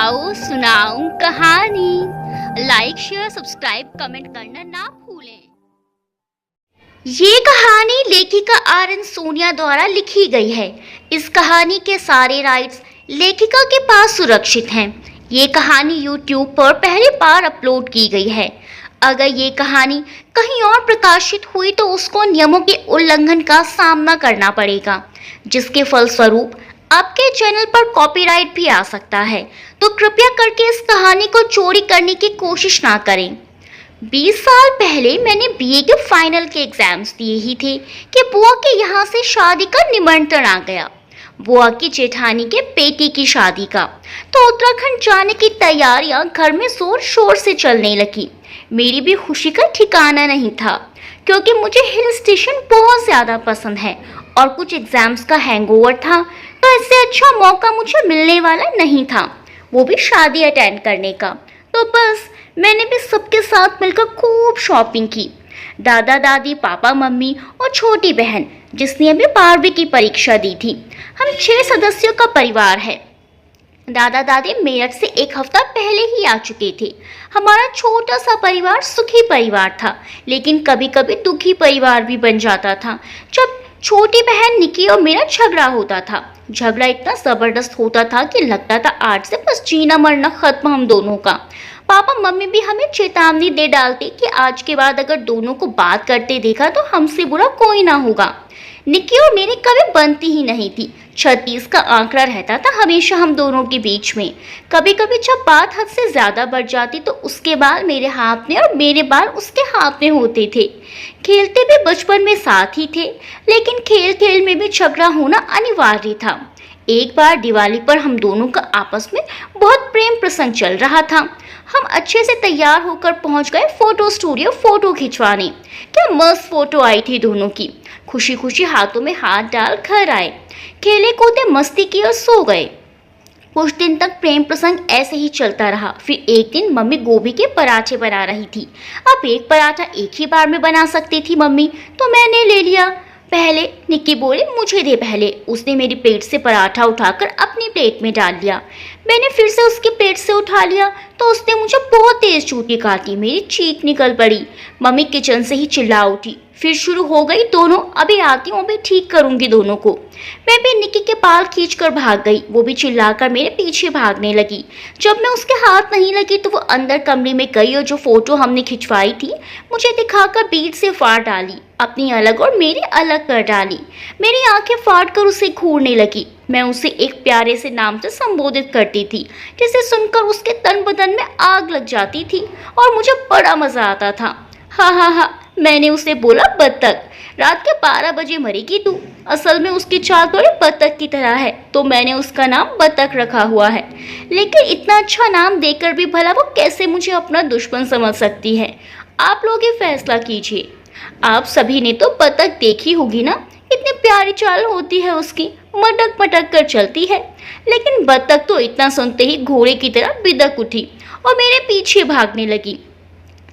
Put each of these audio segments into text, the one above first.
आओ सुनाऊं कहानी। लाइक शेयर सब्सक्राइब कमेंट करना ना भूलें। ये कहानी लेखिका आर.एन. सोनिया द्वारा लिखी गई है। इस कहानी के सारे राइट्स लेखिका के पास सुरक्षित हैं। ये कहानी YouTube पर पहली बार अपलोड की गई है। अगर ये कहानी कहीं और प्रकाशित हुई तो उसको नियमों के उल्लंघन का सामना करना पड़ेगा, जिसके फलस्वरूप आपके चैनल पर कॉपीराइट भी आ सकता है। तो कृपया करके इस कहानी को चोरी करने की कोशिश ना करें। 20 साल पहले मैंने बीए के फाइनल के एग्जाम्स दिए ही थे कि बुआ के यहाँ से शादी का निमंत्रण आ गया। बुआ की जेठानी के बेटी की शादी का। तो उत्तराखंड जाने की तैयारियां घर में जोर शोर से चलने लगी। मेरी भी खुशी का ठिकाना नहीं था, क्योंकि मुझे हिल स्टेशन बहुत ज़्यादा पसंद है और कुछ एग्जाम्स का हैंगओवर था, तो इससे अच्छा मौका मुझे मिलने वाला नहीं था, वो भी शादी अटेंड करने का। तो बस मैंने भी सबके साथ मिलकर खूब शॉपिंग की। दादा दादी, पापा मम्मी और छोटी बहन जिसने अभी 12वीं की परीक्षा दी थी। हम 6 सदस्यों का परिवार है। दादा दादी मेरठ से 1 हफ्ता पहले ही आ चुके थे। हमारा छोटा सा परिवार सुखी परिवार था, लेकिन कभी कभी दुखी परिवार भी बन जाता था जब छोटी बहन निकी और मेरा झगड़ा होता था। झगड़ा इतना जबरदस्त होता था कि लगता था आज से बस जीना मरना खत्म हम दोनों का। पापा मम्मी भी हमें चेतावनी दे डालते कि आज के बाद अगर दोनों को बात करते देखा तो हमसे बुरा कोई ना होगा। निकी और मेरी कभी बनती ही नहीं थी। 36 का आंकड़ा रहता था हमेशा हम दोनों के बीच में। कभी कभी जब बात हद से ज्यादा बढ़ जाती तो उसके बाल मेरे हाथ में और मेरे बाल उसके हाथ में होते थे। खेलते भी बचपन में साथ ही थे, लेकिन खेल खेल में भी झगड़ा होना अनिवार्य था। एक बार दिवाली पर हम दोनों का आपस में बहुत प्रेम प्रसंग चल रहा था। हम अच्छे से तैयार होकर पहुंच गए फोटो स्टूडियो फोटो खिंचवाने। क्या मस्त फोटो आई थी दोनों की। खुशी खुशी हाथों में हाथ डाल घर आए, खेले कूदे, मस्ती की और सो गए। कुछ दिन तक प्रेम प्रसंग ऐसे ही चलता रहा। फिर एक दिन मम्मी गोभी के पराठे बना रही थी। अब एक पराठा एक ही बार में बना सकती थी मम्मी, तो मैंने ले लिया। पहले निक्की बोली मुझे दे पहले। उसने मेरी प्लेट से पराठा उठाकर अपनी प्लेट में डाल लिया। मैंने फिर से उसकी प्लेट से उठा लिया तो उसने मुझे बहुत तेज चूटी काटी। मेरी चीख निकल पड़ी। मम्मी किचन से ही चिल्ला उठी। फिर शुरू हो गई दोनों, अभी आती हूँ, अभी ठीक करूंगी दोनों को। मैं भी निक्की के बाल खींचकर भाग गई। वो भी चिल्लाकर मेरे पीछे भागने लगी। जब मैं उसके हाथ नहीं लगी तो वो अंदर कमरे में गई और जो फोटो हमने खिंचवाई थी मुझे दिखाकर बीट से फाड़ डाली। अपनी अलग और मेरी अलग कर डाली। मेरी आंखें फाड़ कर उसे घूरने लगी। मैं उसे एक प्यारे से नाम से संबोधित करती थी, जिसे सुनकर उसके तन बदन में आग लग जाती थी और मुझे बड़ा मजा आता था। हा हा हा, मैंने उसे बोला बत्तख। रात के 12 बजे मरेगी तू। असल में उसकी चाल थोड़ी बत्तख की तरह है, तो मैंने उसका नाम बत्तख रखा हुआ है। लेकिन इतना अच्छा नाम देकर भी भला वो कैसे मुझे अपना दुश्मन समझ सकती है? आप लोग ही फैसला कीजिए। आप सभी ने तो बत्तख देखी होगी ना, इतनी प्यारी चाल होती है उसकी, मटक मटक कर चलती है। लेकिन बत्तख तो इतना सुनते ही घोड़े की तरह बिदक उठी और मेरे पीछे भागने लगी।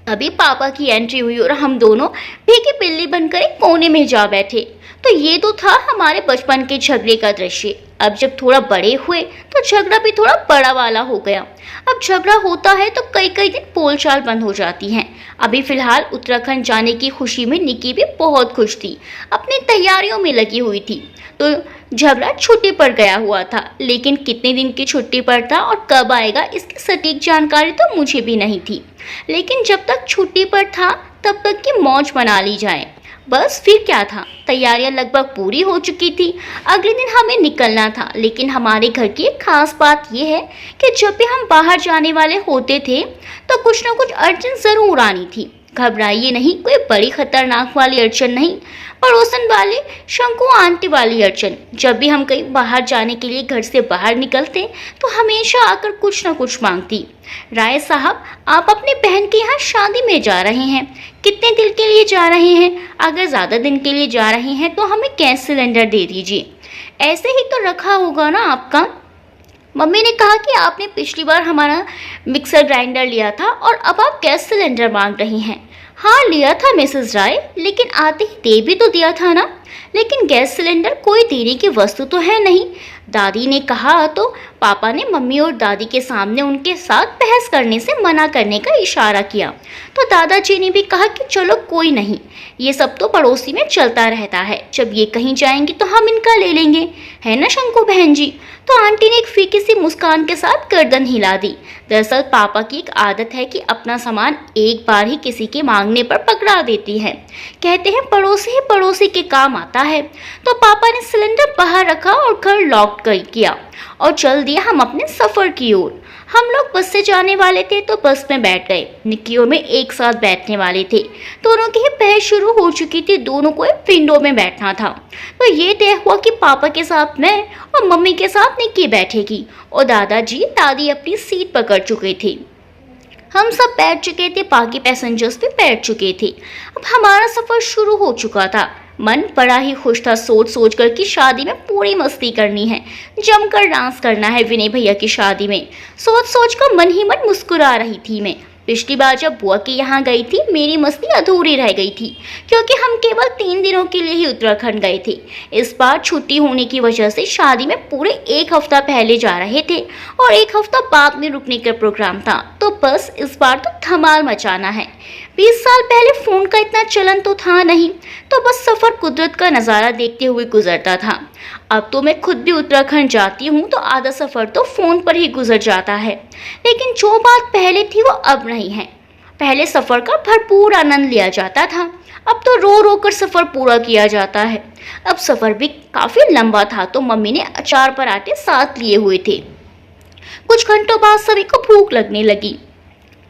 अभी पापा की एंट्री हुई और हम दोनों भीगी बिल्ली बनकर एक कोने में जा बैठे। तो ये तो था हमारे बचपन के झगड़े का दृश्य। अब जब थोड़ा बड़े हुए तो झगड़ा भी थोड़ा बड़ा वाला हो गया। अब झगड़ा होता है तो कई कई दिन बोलचाल बंद हो जाती हैं। अभी फिलहाल उत्तराखंड जाने की खुशी में निकी भी बहुत खुश थी, अपनी तैयारियों में लगी हुई थी। तो झगड़ा छुट्टी पर गया हुआ था, लेकिन कितने दिन की छुट्टी पर था और कब आएगा इसकी सटीक जानकारी तो मुझे भी नहीं थी। लेकिन जब तक छुट्टी पर था तब तक की मौज मना ली जाए। बस फिर क्या था, तैयारियां लगभग पूरी हो चुकी थी। अगले दिन हमें निकलना था, लेकिन हमारे घर की एक खास बात यह है कि जब भी हम बाहर जाने वाले होते थे तो कुछ ना कुछ अड़चन जरूर आनी थी। घबराइए नहीं, कोई बड़ी खतरनाक वाली अड़चन नहीं, पड़ोसन वाले शंकु आंटी वाली अड़चन। जब भी हम कहीं बाहर जाने के लिए घर से बाहर निकलते तो हमेशा आकर कुछ ना कुछ मांगती। राय साहब, आप अपनी बहन के यहाँ शादी में जा रहे हैं, कितने दिन के लिए जा रहे हैं? अगर ज़्यादा दिन के लिए जा रहे हैं तो हमें गैस सिलेंडर दे दीजिए। ऐसे ही तो रखा होगा ना आपका? मम्मी ने कहा कि आपने पिछली बार हमारा मिक्सर ग्राइंडर लिया था और अब आप गैस सिलेंडर मांग रही हैं। हाँ लिया था मिसेस राय, लेकिन आते ही दे भी तो दिया था ना। लेकिन गैस सिलेंडर कोई देने की वस्तु तो है नहीं, दादी ने कहा। तो पापा ने मम्मी और दादी के सामने उनके साथ बहस करने से मना करने का इशारा किया। तो दादाजी ने भी कहा कि चलो कोई नहीं, ये सब तो पड़ोसी में चलता रहता है, जब ये कहीं जाएंगी तो हम इनका ले लेंगे, है ना शंकु बहन जी। तो आंटी ने एक फीकी सी मुस्कान के साथ गर्दन हिला दी। दरअसल पापा की एक आदत है कि अपना सामान एक बार ही किसी के मांगने पर पकड़ा देती है। कहते हैं पड़ोसी ही पड़ोसी के काम आता है। तो पापा ने सिलेंडर बाहर रखा और घर लॉक किया और चल दिया हम अपने सफर की ओर। हम लोग बस से जाने वाले थे तो बस में बैठ गए। निक्की और मैं एक साथ बैठने वाले थे। दोनों की ही बहस शुरू हो चुकी थी, दोनों को एक विंडो में बैठना था। तो ये तय हुआ कि पापा के साथ मैं और मम्मी के साथ निक्की बैठेगी और दादाजी दादी अपनी सीट पकड़ चुके थे। हम सब बैठ चुके थे, बाकी पैसेंजर्स भी बैठ चुके थे। अब हमारा सफर शुरू हो चुका था। मन बड़ा ही खुश था सोच सोच कर कि शादी में पूरी मस्ती करनी है, जमकर डांस करना है विनय भैया की शादी में। सोच सोच कर मन ही मन मुस्कुरा रही थी मैं। पिछली बार जब बुआ के यहाँ गई थी मेरी मस्ती अधूरी रह गई थी, क्योंकि हम केवल 3 दिनों के लिए ही उत्तराखंड गए थे। इस बार छुट्टी होने की वजह से शादी में पूरे 1 हफ्ता पहले जा रहे थे और 1 हफ्ता बाद में रुकने का प्रोग्राम था। तो बस इस बार तो धमाल मचाना है। 20 साल पहले फोन का इतना चलन तो था नहीं, तो बस सफर कुदरत का नज़ारा देखते हुए गुजरता था। अब तो मैं खुद भी उत्तराखंड जाती हूँ तो आधा सफ़र तो फ़ोन पर ही गुजर जाता है। लेकिन जो बात पहले थी वो अब नहीं है। पहले सफ़र का भरपूर आनंद लिया जाता था, अब तो रो रो कर सफ़र पूरा किया जाता है। अब सफ़र भी काफ़ी लंबा था तो मम्मी ने अचार पराठे साथ लिए हुए थे। कुछ घंटों बाद सभी को भूख लगने लगी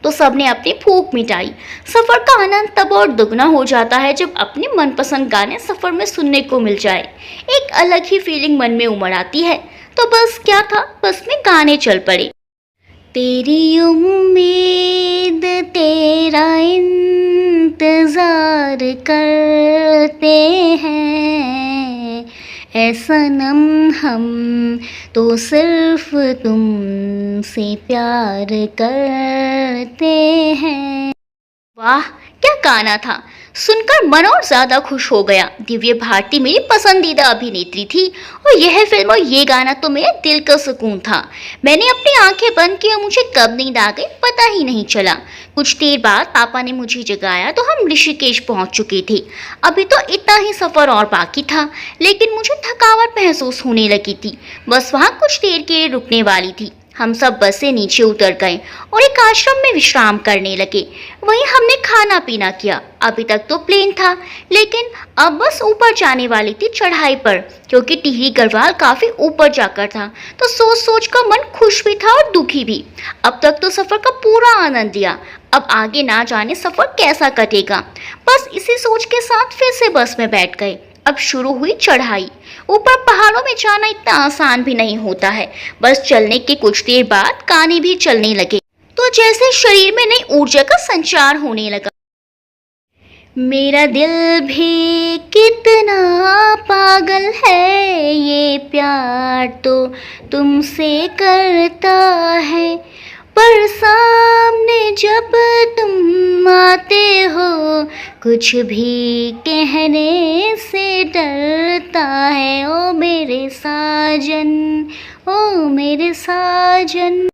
तो सबने अपनी भूख मिटाई। सफ़र का आनंद तब और दुगना हो जाता है जब अपने मनपसंद गाने सफ़र में सुनने को मिल जाए। एक अलग ही फीलिंग मन में उमड़ आती है। तो बस क्या था, बस में गाने चल पड़े। तेरी उम्मीद तेरा इंतजार करते हैं, ऐ सनम हम तो सिर्फ तुमसे प्यार करते हैं। वाह क्या गाना था, सुनकर मन और ज्यादा खुश हो गया। दिव्या भारती मेरी पसंदीदा अभिनेत्री थी और यह फिल्म और ये गाना तो मेरे दिल का सुकून था। मैंने अपनी आंखें बंद की और मुझे कब नींद आ गई पता ही नहीं चला। कुछ देर बाद पापा ने मुझे जगाया तो हम ऋषिकेश पहुंच चुके थे। अभी तो इतना ही सफर और बाकी था, लेकिन मुझे थकावट महसूस होने लगी थी। बस वहाँ कुछ देर के लिए रुकने वाली थी। हम सब बस से नीचे उतर गए और एक आश्रम में विश्राम करने लगे। वहीं हमने खाना पीना किया। अभी तक तो प्लेन था, लेकिन अब बस ऊपर जाने वाली थी चढ़ाई पर, क्योंकि टिहरी गढ़वाल काफी ऊपर जाकर था। तो सोच सोच कर मन खुश भी था और दुखी भी। अब तक तो सफर का पूरा आनंद लिया, अब आगे ना जाने सफर कैसा कटेगा। बस इसी सोच के साथ फिर से बस में बैठ गए। अब शुरू हुई चढ़ाई। ऊपर पहाड़ों में जाना इतना आसान भी नहीं होता है। बस चलने के कुछ देर बाद गाने भी चलने लगे तो जैसे शरीर में नई ऊर्जा का संचार होने लगा। मेरा दिल भी कितना पागल है, ये प्यार तो तुमसे करता है, पर सामने जब तुम आते हो कुछ भी कहने से डरता है। ओ मेरे साजन, ओ मेरे साजन।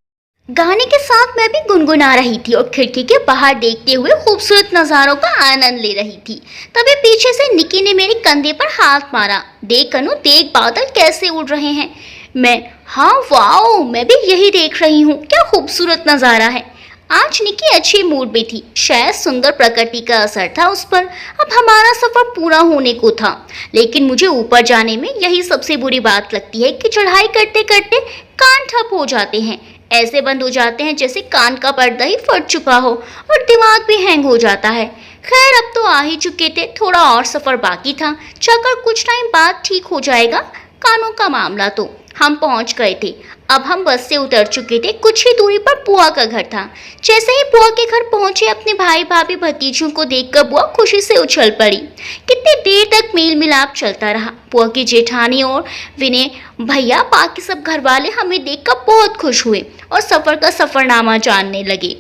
गाने के साथ मैं भी गुनगुना रही थी और खिड़की के बाहर देखते हुए खूबसूरत नज़ारों का आनंद ले रही थी। तभी पीछे से निकी ने मेरे कंधे पर हाथ मारा। देख अनु, देख बादल कैसे उड़ रहे हैं। हाँ वाओ, मैं भी यही देख रही हूँ, क्या खूबसूरत नज़ारा है। आज निकी अच्छी मूड में थी, शायद सुंदर प्रकृति का असर था उस पर। अब हमारा सफर पूरा होने को था, लेकिन मुझे ऊपर जाने में यही सबसे बुरी बात लगती है कि चढ़ाई करते करते कान ठप हो जाते हैं। ऐसे बंद हो जाते हैं जैसे कान का पर्दा ही फट चुका हो और दिमाग भी हैंग हो जाता है। खैर अब तो आ ही चुके थे, थोड़ा और सफर बाकी था, चलकर कुछ टाइम बाद ठीक हो जाएगा कानों का मामला। तो हम पहुंच गए थे। अब हम बस से उतर चुके थे। कुछ ही दूरी पर बुआ का घर था। जैसे ही बुआ के घर पहुंचे अपने भाई भाभी भतीजों को देखकर बुआ खुशी से उछल पड़ी। कितनी देर तक मेल मिलाप चलता रहा। बुआ की जेठानी और विनय भैया बाकी सब घर वाले हमें देखकर बहुत खुश हुए और सफर का सफरनामा जानने लगे।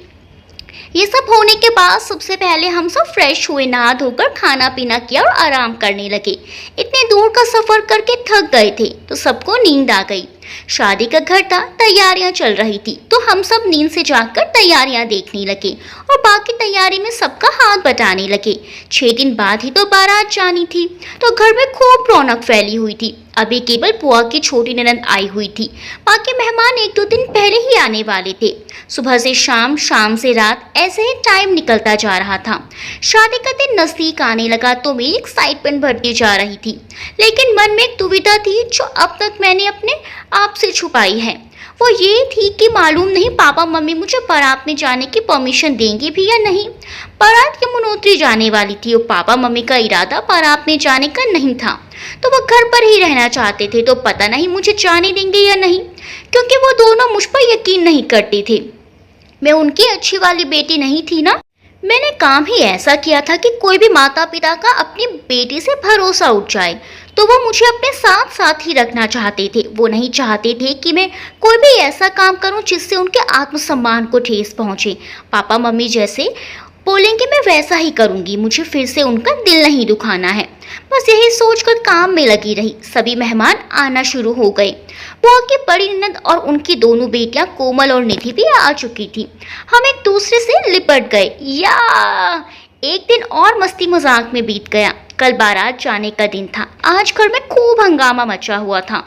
ये सब होने के बाद सबसे पहले हम सब फ्रेश हुए, नहा धोकर खाना पीना किया और आराम करने लगे। इतने दूर का सफर करके थक गए थे तो सबको नींद आ गई। शादी का घर था, तैयारियां चल रही थी तो हम सब नींद से जागकर तैयारियां देखने लगे और बाकी तैयारी में सबका हाथ बटाने लगे। 6 दिन बाद ही तो बारात जानी थी तो घर में खूब रौनक फैली हुई थी। अभी केवल बुआ की छोटी ननद आई हुई थी, बाकी मेहमान 1-2 दिन पहले ही आने वाले थे। सुबह से शाम, शाम से रात, ऐसे ही टाइम निकलता जा रहा था। शादी का दिन नजदीक आने लगा तो मेरी एक्साइटमेंट बढ़ती जा रही थी, लेकिन मन में एक दुविधा थी जो अब तक मैंने अपने आप से छुपाई है। वो ये थी कि मालूम नहीं पापा मम्मी मुझे बारात में जाने की परमिशन देंगे भी या नहीं। बारात यमुनोत्री जाने वाली थी और पापा मम्मी का इरादा बारात में जाने का नहीं था, तो वो घर पर ही रहना चाहते थे। तो पता नहीं मुझे जाने देंगे या नहीं, क्योंकि वो दोनों मुझ पर यकीन नहीं करते थे। मैं उनकी अच्छी वाली बेटी नहीं थी ना। मैंने काम ही ऐसा किया था कि कोई भी माता पिता का अपनी बेटी से भरोसा उठ जाए, तो वो मुझे अपने साथ साथ ही रखना चाहते थे। वो नहीं चाहते थे कि मैं कोई भी ऐसा काम करूं जिससे उनके आत्मसम्मान को ठेस पहुंचे। पापा मम्मी जैसे बोलेंगे मैं वैसा ही करूंगी, मुझे फिर से उनका दिल नहीं दुखाना है। बस यही सोचकर काम में लगी रही। सभी मेहमान आना शुरू हो गए। बुआ की बड़ी ननद और उनकी दोनों बेटियां कोमल और निधि भी आ चुकी थी। हम एक दूसरे से लिपट गए। एक दिन और मस्ती मजाक में बीत गया। कल बारात जाने का दिन था। आज घर में खूब हंगामा मचा हुआ था।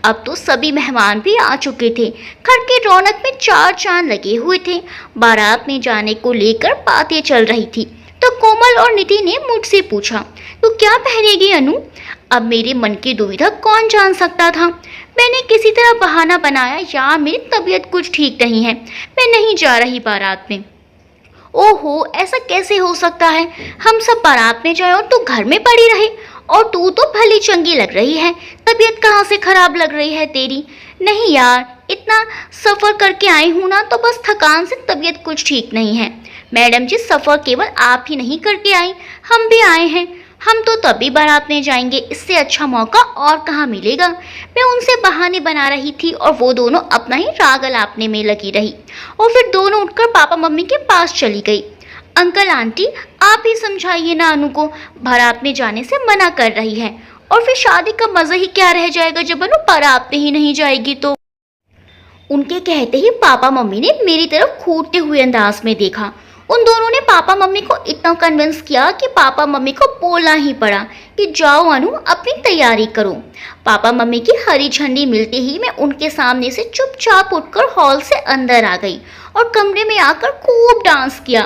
अब तो सभी मेहमान भी आ चुके थे। घर की रौनक में 4 चांद लगे हुए थे। बारात में जाने को लेकर बातें चल रही थी तो कोमल और निधि ने मुझसे पूछा, तो क्या पहनेगी अनु? अब मेरे मन की दुविधा कौन जान सकता था। मैंने किसी तरह बहाना बनाया, यार मेरी तबीयत कुछ ठीक नहीं है, मैं नहीं जा रही बारात में। ओहो, ऐसा कैसे हो सकता है? हम सब बारात में जाए और तू घर में पड़ी रहे, और तू तो भली चंगी लग रही है, तबीयत कहाँ से खराब लग रही है तेरी? नहीं यार, इतना सफ़र करके आई हूँ ना, तो बस थकान से तबीयत कुछ ठीक नहीं है। मैडम जी, सफ़र केवल आप ही नहीं करके आई, हम भी आए हैं। हम तो तभी बारात में जाएंगे, इससे अच्छा मौका और कहाँ मिलेगा। मैं उनसे बहाने बना रही थी और वो दोनों अपना ही राग अलापने में लगी रही। और फिर दोनों उठकर पापा मम्मी के पास चली गई। अंकल आंटी, आप ही समझाइए ना अनु को, बारात में जाने से मना कर रही है। और फिर शादी का मज़ा ही क्या रह जाएगा जब अनु बारात में ही नहीं जाएगी तो। उनके कहते ही पापा मम्मी ने मेरी तरफ घूरते हुए अंदाज में देखा। उन दोनों ने पापा मम्मी को इतना कन्विंस किया कि पापा मम्मी को बोलना ही पड़ा कि जाओ अनु, अपनी तैयारी करो। पापा मम्मी की हरी झंडी मिलते ही मैं उनके सामने से चुपचाप उठकर हॉल से अंदर आ गई और कमरे में आकर खूब डांस किया।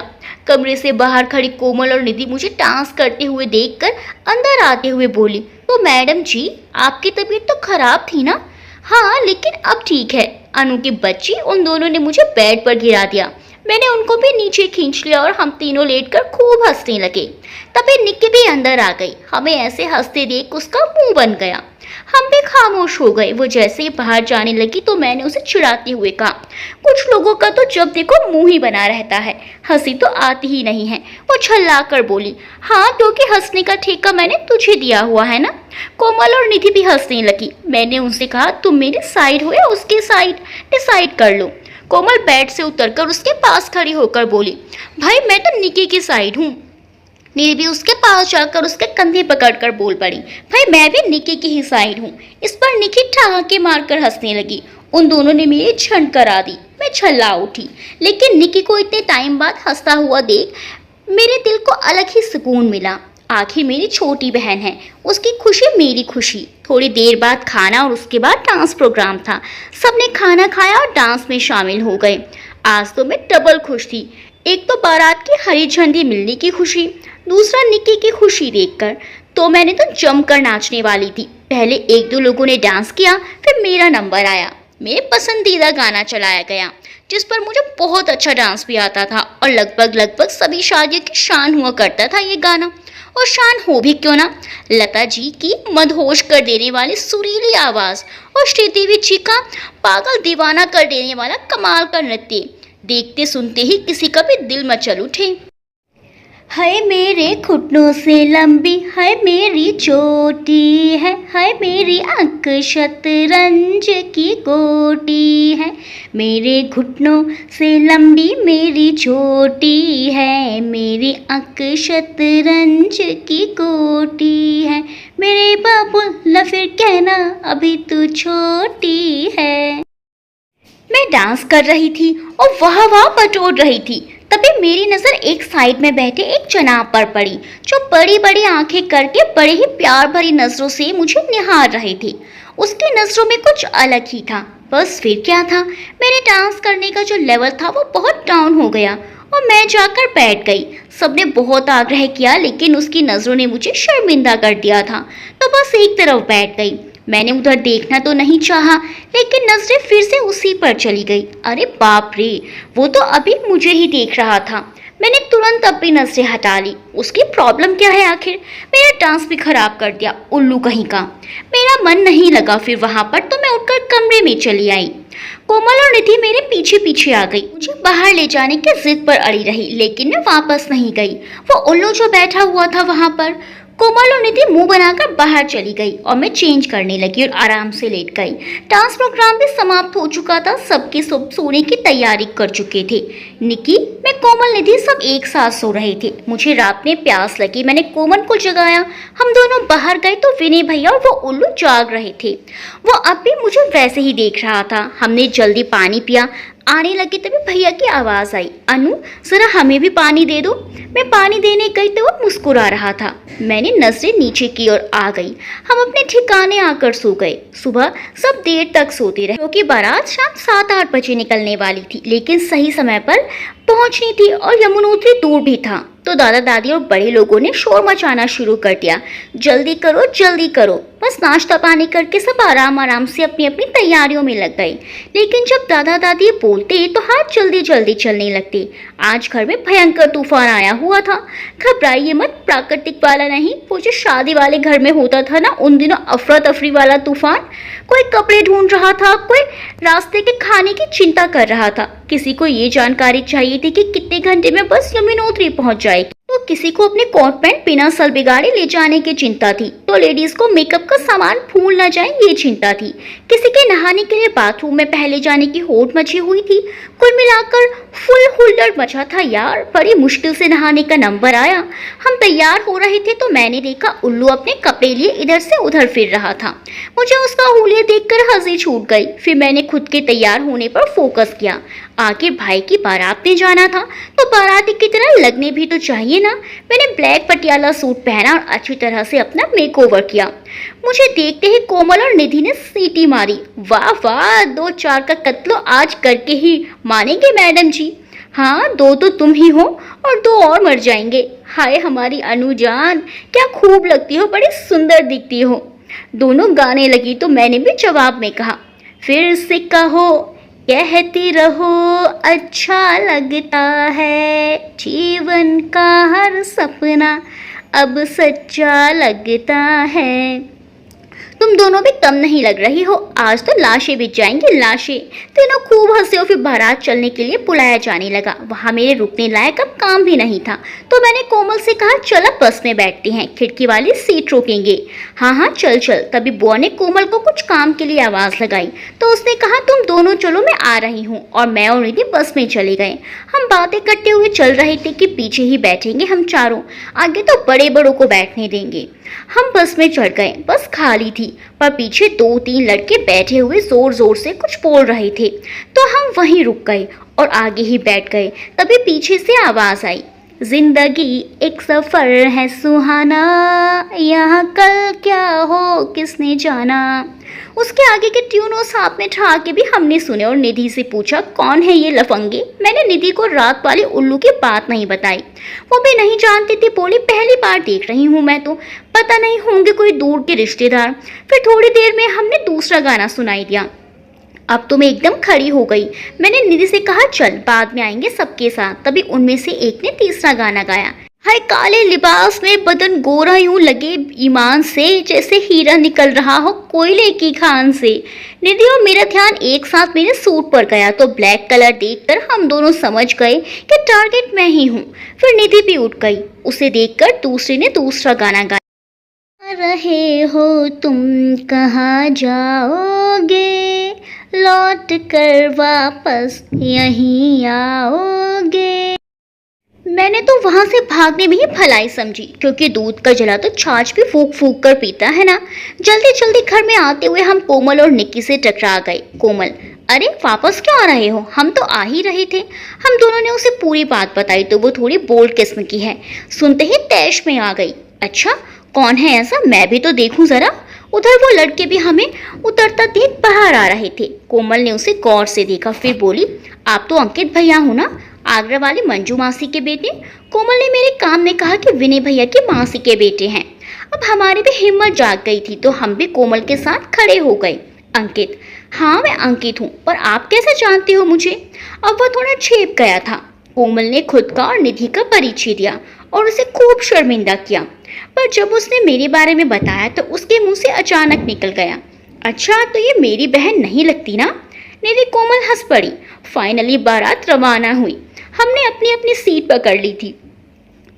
कमरे से बाहर खड़ी कोमल और निधि मुझे डांस करते हुए देखकर अंदर आते हुए बोली, तो मैडम जी, आपकी तबीयत तो खराब थी ना? हाँ, लेकिन अब ठीक है। अनु की बच्ची उन दोनों ने मुझे बेड पर गिरा दिया। मैंने उनको भी नीचे खींच लिया और हम तीनों लेटकर खूब हंसने लगे। तभी निक्की भी अंदर आ गई। हमें ऐसे हंसते देख उसका मुंह बन गया। हम भी खामोश हो गए। वो जैसे ही बाहर जाने लगी तो मैंने उसे चिढ़ाते हुए कहा, कुछ लोगों का तो जब देखो मुंह ही बना रहता है, हंसी तो आती ही नहीं है। वो छल्ला कर बोली, हाँ, क्योंकि हंसने का ठेका मैंने तुझे दिया हुआ है ना। कोमल और निधि भी हंसने लगी। मैंने उनसे कहा, तुम मेरी साइड हो या उसकी साइड, डिसाइड कर लो। कोमल बेड से उतरकर उसके पास खड़ी होकर बोली, भाई मैं तो निकी की साइड हूँ। निधि भी उसके पास जाकर उसके कंधे पकड़कर बोल पड़ी, भाई मैं भी निकी की ही साइड हूँ। इस पर निकी ठहाके मारकर हंसने लगी। उन दोनों ने मेरी झंड करा दी। मैं छल्ला उठी, लेकिन निकी को इतने टाइम बाद हंसता हुआ देख मेरे दिल को अलग ही सुकून मिला। आखिर मेरी छोटी बहन है, उसकी खुशी मेरी खुशी। थोड़ी देर बाद खाना और उसके बाद डांस प्रोग्राम था। सबने खाना खाया और डांस में शामिल हो गए। आज तो मैं डबल खुश थी। एक तो बारात की हरी झंडी मिलने की खुशी, दूसरा निक्की की खुशी देखकर। तो मैंने तो जमकर नाचने वाली थी। पहले 1-2 लोगों ने डांस किया, फिर मेरा नंबर आया। मेरे पसंदीदा गाना चलाया गया, जिस पर मुझे बहुत अच्छा डांस भी आता था और लगभग सभी शादियों की शान हुआ करता था ये गाना। और शान हो भी क्यों ना, लता जी की मदहोश कर देने वाली सुरीली आवाज़ और श्रीदेवी जी का पागल दीवाना कर देने वाला कमाल का नृत्य देखते सुनते ही किसी का भी दिल मचल उठे। हाय मेरे घुटनों से लंबी, हाय मेरी चोटी है, हाय मेरी आंख शतरंज की गोटी है, मेरे घुटनों से लंबी मेरी चोटी है, मेरी आँख शतरंज की गोटी है, मेरे बाबू ला फिर कहना अभी तू छोटी है। मैं डांस कर रही थी और वाह वाह बटोर रही थी। तभी मेरी नज़र एक साइड में बैठे एक जनाब पर पड़ी, जो बड़ी बड़ी आंखें करके बड़े ही प्यार भरी नज़रों से मुझे निहार रहे थे। उसकी नज़रों में कुछ अलग ही था। बस फिर क्या था, मेरे डांस करने का जो लेवल था वो बहुत डाउन हो गया और मैं जाकर बैठ गई। सबने बहुत आग्रह किया लेकिन उसकी नज़रों ने मुझे शर्मिंदा कर दिया था, तो बस एक तरफ बैठ गई। मैंने उधर देखना तो नहीं चाहा, लेकिन नजरें फिर से उसी पर चली गई। अरे बाप रे, वो तो अभी मुझे ही देख रहा था। मैंने तुरंत अपनी नजरें हटा ली। उसकी प्रॉब्लम क्या है आखिर? मेरा डांस भी खराब कर दिया, उल्लू कहीं का। मेरा मन नहीं लगा फिर वहां पर, तो मैं उठकर कमरे में चली आई। कोमल और निधि मेरे पीछे पीछे आ गई। मुझे बाहर ले जाने की जिद पर अड़ी रही, लेकिन मैं वापस नहीं गई। वो उल्लू जो बैठा हुआ था वहां पर, कोमल और निधि मुंह बनाकर बाहर चली गई और मैं चेंज करने लगी और आराम से लेट गई। डांस प्रोग्राम भी समाप्त हो चुका था, सबके सब सोने की तैयारी कर चुके थे। निकी, मैं, कोमल, निधि सब एक साथ सो रहे थे। मुझे रात में प्यास लगी, मैंने कोमल को जगाया। हम दोनों बाहर गए तो विनय भैया और वो उल्लू जाग रहे थे। वो अब भी मुझे वैसे ही देख रहा था। हमने जल्दी पानी पिया। आने लगे तभी भैया की आवाज आई, अनु जरा हमें भी पानी दे दो। मैं पानी देने गई तो वो मुस्कुरा रहा था। मैंने नजरें नीचे की ओर आ गई। हम अपने ठिकाने आकर सो गए। सुबह सब देर तक सोते रहे, क्योंकि बारात शाम 7-8 बजे निकलने वाली थी, लेकिन सही समय पर पहुंचनी थी और यमुनोत्री दूर भी था। तो दादा दादी और बड़े लोगों ने शोर मचाना शुरू कर दिया, जल्दी करो जल्दी करो। बस नाश्ता पानी करके सब आराम आराम से अपनी अपनी तैयारियों में लग गए। लेकिन जब दादा दादी बोलते तो हाथ जल्दी जल्दी चलने लगते। आज घर में भयंकर तूफान आया हुआ था। घबराइए मत, प्राकृतिक वाला नहीं, वो जो शादी वाले घर में होता था ना, उन दिनों अफरा तफरी वाला तूफान। कोई कपड़े ढूंढ रहा था, कोई रास्ते के खाने की चिंता कर रहा था, किसी को ये जानकारी चाहिए थी कि कितने घंटे में बस यमुनोत्री पहुंच जाएगी, तो किसी को अपने कोट पैंट बिना सल बिगाड़े ले जाने की चिंता थी, तो लेडीज को मेकअप का सामान भूल न जाए ये चिंता थी, किसी के नहाने के लिए बाथरूम में पहले जाने की होड़ मची हुई थी। कुल मिलाकर फुल हुल्लड़ मचा था यार। बड़ी मुश्किल से नहाने का नंबर आया। हम तैयार हो रहे थे तो मैंने देखा उल्लू अपने कपड़े लिए इधर से उधर फिर रहा था। मुझे उसका हुलिया देखकर हंसी छूट गई। फिर मैंने खुद के तैयार होने पर फोकस किया। आखिर भाई की बारात में जाना था तो बाराती की तरह लगने भी तो चाहिए ना। मैंने ब्लैक पटियाला सूट पहना और अच्छी तरह से अपना मेकओवर किया। मुझे देखते ही कोमल और निधि ने सीटी मारी। वाह वाह, 2-4 का कत्लो आज करके ही मानेंगे मैडम जी। हाँ, 2 तो तुम ही हो और 2 और मर जाएंगे। हाय हमारी अनु जान, क्या खूब लगती हो, बड़ी सुंदर दिखती हो। दोनों गाने लगी तो मैंने भी जवाब में कहा, फिर से कहो कहती रहो अच्छा लगता है, जीवन का हर सपना अब सच्चा लगता है। तुम दोनों भी कम नहीं लग रही हो, आज तो लाशें बिछ जाएंगी लाशें। तीनों खूब हंसे और फिर बारात चलने के लिए बुलाया जाने लगा। वहां मेरे रुकने लायक अब काम भी नहीं था, तो मैंने कोमल से कहा चल अब बस में बैठते हैं, खिड़की वाली सीट रोकेंगे। हाँ हाँ चल चल। तभी बुआ ने कोमल को कुछ काम के लिए आवाज लगाई, तो उसने कहा तुम दोनों चलो मैं आ रही हूँ, और मैं और निधि बस में चले गए। हम बातें करते हुए चल रहे थे कि पीछे ही बैठेंगे हम चारों, आगे तो बड़े बड़ों को बैठने देंगे। हम बस में चढ़ गए। बस खाली थी, पर पीछे 2-3 लड़के बैठे हुए जोर जोर से कुछ बोल रहे थे, तो हम वहीं रुक गए और आगे ही बैठ गए। तभी पीछे से आवाज आई, जिंदगी एक सफर है सुहाना, यहाँ कल क्या हो किसने जाना। उसके आगे के ट्यून साथ में ठा के भी हमने सुने और निधि से पूछा कौन है ये लफंगे। मैंने निधि को रात वाले उल्लू की बात नहीं बताई, वो भी नहीं जानती थी। बोली पहली बार देख रही हूँ मैं तो, पता नहीं होंगे कोई दूर के रिश्तेदार। फिर थोड़ी देर में हमने दूसरा गाना सुनाई दिया। अब तो मैं एकदम खड़ी हो गई। मैंने निधि से कहा चल बाद में आएंगे सबके साथ। तभी उनमें से एक ने तीसरा गाना गाया। हाय काले लिबास में बदन गोरा यूं लगे ईमान से, जैसे हीरा निकल रहा हो कोयले की खान से। निधि और मेरा ध्यान एक साथ मेरे सूट पर गया, तो ब्लैक कलर देखकर हम दोनों समझ गए कि टारगेट मैं ही हूँ। फिर निधि भी उठ गई। उसे देखकर दूसरे ने दूसरा गाना गाया। रहे हो तुम कहाँ जाओगे, लौट कर वापस यहीं आओगे। मैंने तो वहां से भागने में ही भलाई समझी, क्योंकि दूध का जला तो छाछ भी फूक फूक कर पीता है ना। जल्दी जल्दी घर में आते हुए हम कोमल और निक्की से टकरा गए। कोमल, अरे वापस क्यों आ रहे हो, हम तो आ ही रहे थे। हम दोनों ने उसे पूरी बात बताई तो वो थोड़ी बोल्ड किस्म की है, सुनते ही तैश में आ गई। अच्छा, कौन है ऐसा, मैं भी तो देखूं जरा। उधर वो लड़के भी हमें उतरता देख बाहर आ रहे थे। कोमल ने उसे गौर से देखा, फिर बोली, आप तो अंकित भैया हो ना, आगरा वाली मंजू मासी के बेटे। कोमल ने मेरे कान में कहा कि विनय भैया की मासी के बेटे हैं। अब हमारी भी हिम्मत जाग गई थी तो हम भी कोमल के साथ खड़े हो गए। अंकित, हाँ मैं अंकित हूँ, पर आप कैसे जानते हो मुझे। अब वह थोड़ा छेप गया था। कोमल ने खुद का और निधि का परिचय दिया और उसे खूब शर्मिंदा किया, पर जब उसने मेरे बारे में बताया तो उसके मुंह से अचानक निकल गया, अच्छा तो ये मेरी बहन नहीं लगती ना। निधि कोमल हंस पड़ी। फाइनली बारात रवाना हुई। हमने अपनी अपनी सीट पकड़ ली थी,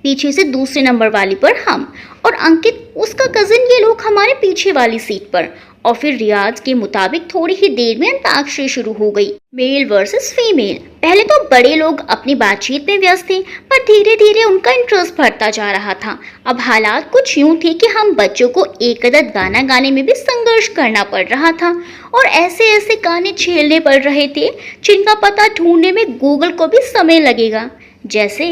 पीछे से दूसरे नंबर वाली पर हम और अंकित, उसका कजिन, ये लोग हमारे पीछे वाली सीट पर। और फिर रियाज के मुताबिक थोड़ी ही देर में अंताक्षरी शुरू हो गई, मेल वर्सेस फीमेल। पहले तो बड़े लोग अपनी बातचीत में व्यस्त थे, पर धीरे धीरे उनका इंटरेस्ट बढ़ता जा रहा था। अब हालात कुछ यूं थे कि हम बच्चों को एक अदद गाना गाने में भी संघर्ष करना पड़ रहा था, और ऐसे ऐसे गाने झेलने पड़ रहे थे जिनका पता ढूंढने में गूगल को भी समय लगेगा। जैसे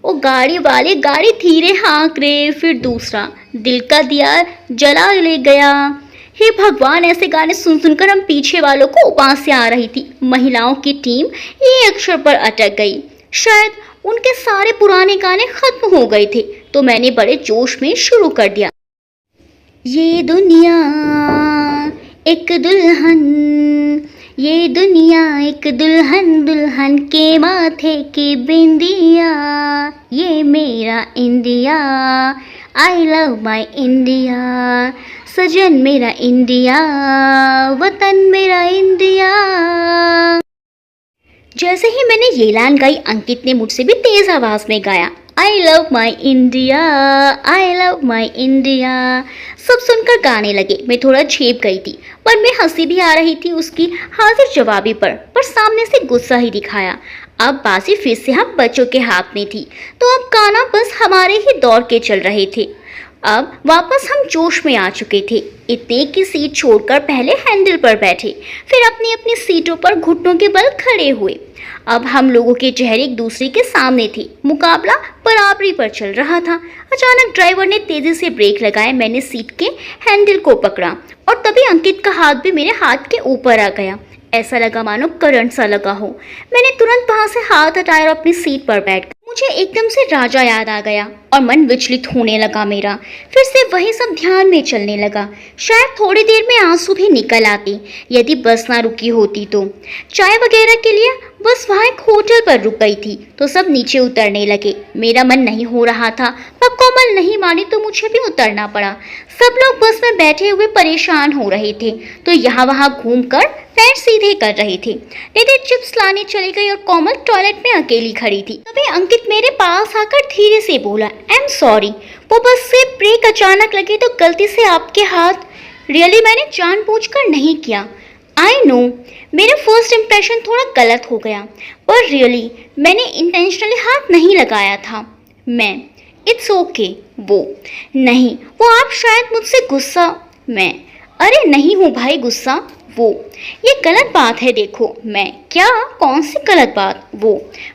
वो गाड़ी वाले गाड़ी धीरे हाँक रहे, फिर दूसरा दिल का दिया जला ले गया। हे भगवान, ऐसे गाने सुन सुनकर हम पीछे वालों को उपास्य आ रही थी। महिलाओं की टीम ये अक्षर पर अटक गई। शायद उनके सारे पुराने गाने खत्म हो गए थे, तो मैंने बड़े जोश में शुरू कर दिया, ये दुनिया एक दुल्हन, ये दुनिया एक दुल्हन, दुल्हन के माथे की बिंदिया, ये मेरा India, I love my India, सजन मेरा इंडिया, वतन मेरा इंडिया। जैसे ही मैंने ये लाइन गाई, अंकित ने मुझसे भी तेज आवाज में गाया, आई love my India, I love my India. सब सुनकर गाने लगे। मैं थोड़ा झेप गई थी, पर मैं हंसी भी आ रही थी उसकी हाजिर जवाबी पर सामने से गुस्सा ही दिखाया। अब बाजी फिर से हम बच्चों के हाथ में थी, तो अब गाना बस हमारे ही दौर के चल रहे थे। अब वापस हम जोश में आ चुके थे। इतने की सीट छोड़कर पहले हैंडल पर बैठे, फिर अपनी अपनी सीटों पर घुटनों के बल खड़े हुए। अब हम लोगों के चेहरे एक दूसरे के सामने थे। मुकाबला बराबरी पर चल रहा था। अचानक ड्राइवर ने तेजी से ब्रेक लगाए। मैंने सीट के हैंडल को पकड़ा और तभी अंकित का हाथ भी मेरे हाथ के ऊपर आ गया। ऐसा लगा मानो करंट सा लगा हो। मैंने तुरंत वहां से हाथ हटाया और अपनी सीट पर बैठ गया। मुझे एकदम से राजा याद आ गया और मन विचलित होने लगा मेरा। फिर से वही सब ध्यान में चलने लगा। शायद थोड़ी देर में आंसू भी निकल आते यदि बस ना रुकी होती तो। चाय वगैरह के लिए बस वहाँ एक होटल पर रुक गई थी तो सब नीचे उतरने लगे। मेरा मन नहीं हो रहा था, पर कोमल नहीं मानी तो मुझे भी उतरना पड़ा। सब लोग बस में बैठे हुए परेशान हो रहे थे तो यहाँ वहाँ घूमकर पैर सीधे कर रहे थे। निधि चिप्स लाने चली गई और कोमल टॉयलेट में अकेली खड़ी थी। तभी अंकित मेरे पास आकर धीरे से बोला, आई एम सॉरी, वो बस से ब्रेक अचानक लगी तो गलती से आपके हाथ। रियली मैंने जानबूझकर नहीं किया। आई नो मेरा फर्स्ट इम्प्रेशन थोड़ा गलत हो गया, पर रियली मैंने इंटेंशनली हाथ नहीं लगाया था। मैं इट्स ओके। वो नहीं, वो आप शायद मुझसे गुस्सा। मैं अरे नहीं हूँ भाई गुस्सा। वो ये गलत बात है देखो। मैं क्या, कौन सी गलत बात। वो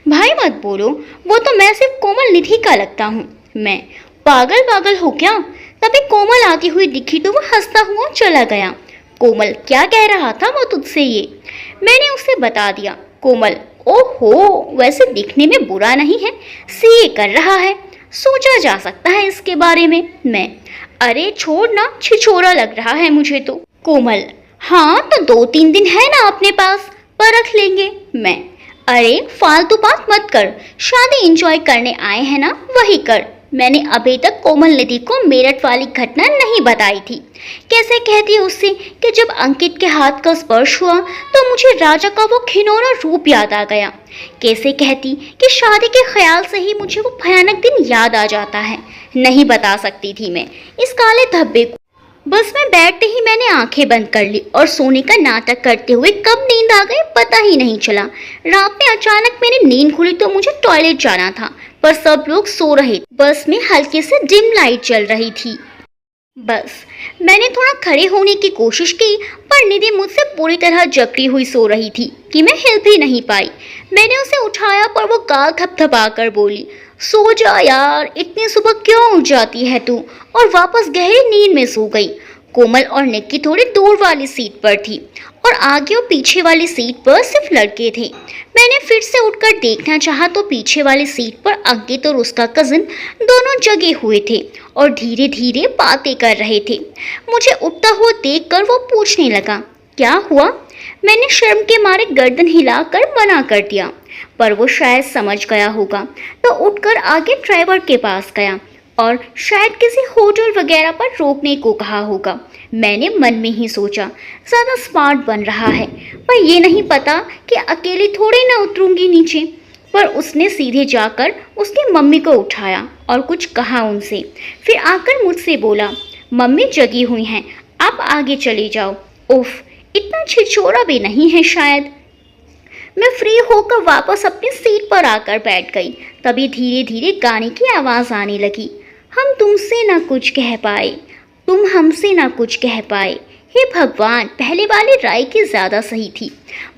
भाई मत बोलो, वो तो मैं सिर्फ कोमल निधि का लगता हूँ। मैं पागल पागल हो क्या। तभी कोमल आती हुई दिखी तो वो हंसता हुआ चला गया। कोमल क्या कह रहा था वो तुझसे ये। मैंने उसे बता दिया। कोमल ओहो, वैसे दिखने में बुरा नहीं है, सीए कर रहा है, सोचा जा सकता है इसके बारे में। मैं अरे छोड़ ना, छिछोरा लग रहा है मुझे तो। कोमल हाँ तो 2-3 दिन है ना अपने पास, परख लेंगे। मैं अरे फालतू बात मत कर, शादी एंजॉय करने आए हैं ना, वही कर। मैंने अभी तक कोमल निधि को मेरठ वाली घटना नहीं बताई थी। कैसे कहती उससे कि जब अंकित के हाथ का स्पर्श हुआ तो मुझे राजा का वो घिनौना रूप याद आ गया। कैसे कहती कि शादी के ख्याल से ही मुझे वो भयानक दिन याद आ जाता है। नहीं बता सकती थी मैं इस काले धब्बे को। बस में बैठते ही मैंने आंखें बंद कर ली और सोने का नाटक करते हुए कब नींद आ गई पता ही नहीं चला। रात में अचानक मेरी नींद खुली तो मुझे टॉयलेट जाना था, पर सब लोग सो रहे। बस में हल्के से डिम लाइट जल रही थी। बस मैंने थोड़ा खड़े होने की कोशिश की, पर निधि मुझसे पूरी तरह जकड़ी हुई सो रही थी कि मैं हिल भी नहीं पाई। मैंने उसे उठाया पर वो गाल थपथपाकर बोली, सो जा यार, इतनी सुबह क्यों उठ जाती है तू, और वापस गहरी नींद में सो गई। कोमल और निक्की थोड़ी दूर वाली सीट पर थी और आगे और पीछे वाली सीट पर सिर्फ लड़के थे। मैंने फिर से उठकर देखना चाहा तो पीछे वाली सीट पर अंकित और उसका कजिन दोनों जगे हुए थे और धीरे धीरे बातें कर रहे थे। मुझे उठता हुआ देखकर वो पूछने लगा, क्या हुआ? मैंने शर्म के मारे गर्दन हिलाकर मना कर दिया, पर वो शायद समझ गया होगा तो उठकर आगे ड्राइवर के पास गया और शायद किसी होटल वगैरह पर रोकने को कहा होगा। मैंने मन में ही सोचा, ज़्यादा स्मार्ट बन रहा है, पर ये नहीं पता कि अकेली थोड़ी ना उतरूंगी नीचे। पर उसने सीधे जाकर उसकी मम्मी को उठाया और कुछ कहा उनसे, फिर आकर मुझसे बोला, मम्मी जगी हुई हैं, आप आगे चले जाओ। उफ, इतना छिछोरा भी नहीं है शायद। मैं फ्री होकर वापस अपनी सीट पर आकर बैठ गई। तभी धीरे धीरे गाने की आवाज़ आने लगी, हम तुमसे ना कुछ कह पाए, तुम हमसे ना कुछ कह पाए। हे भगवान, पहले वाली राय की ज़्यादा सही थी,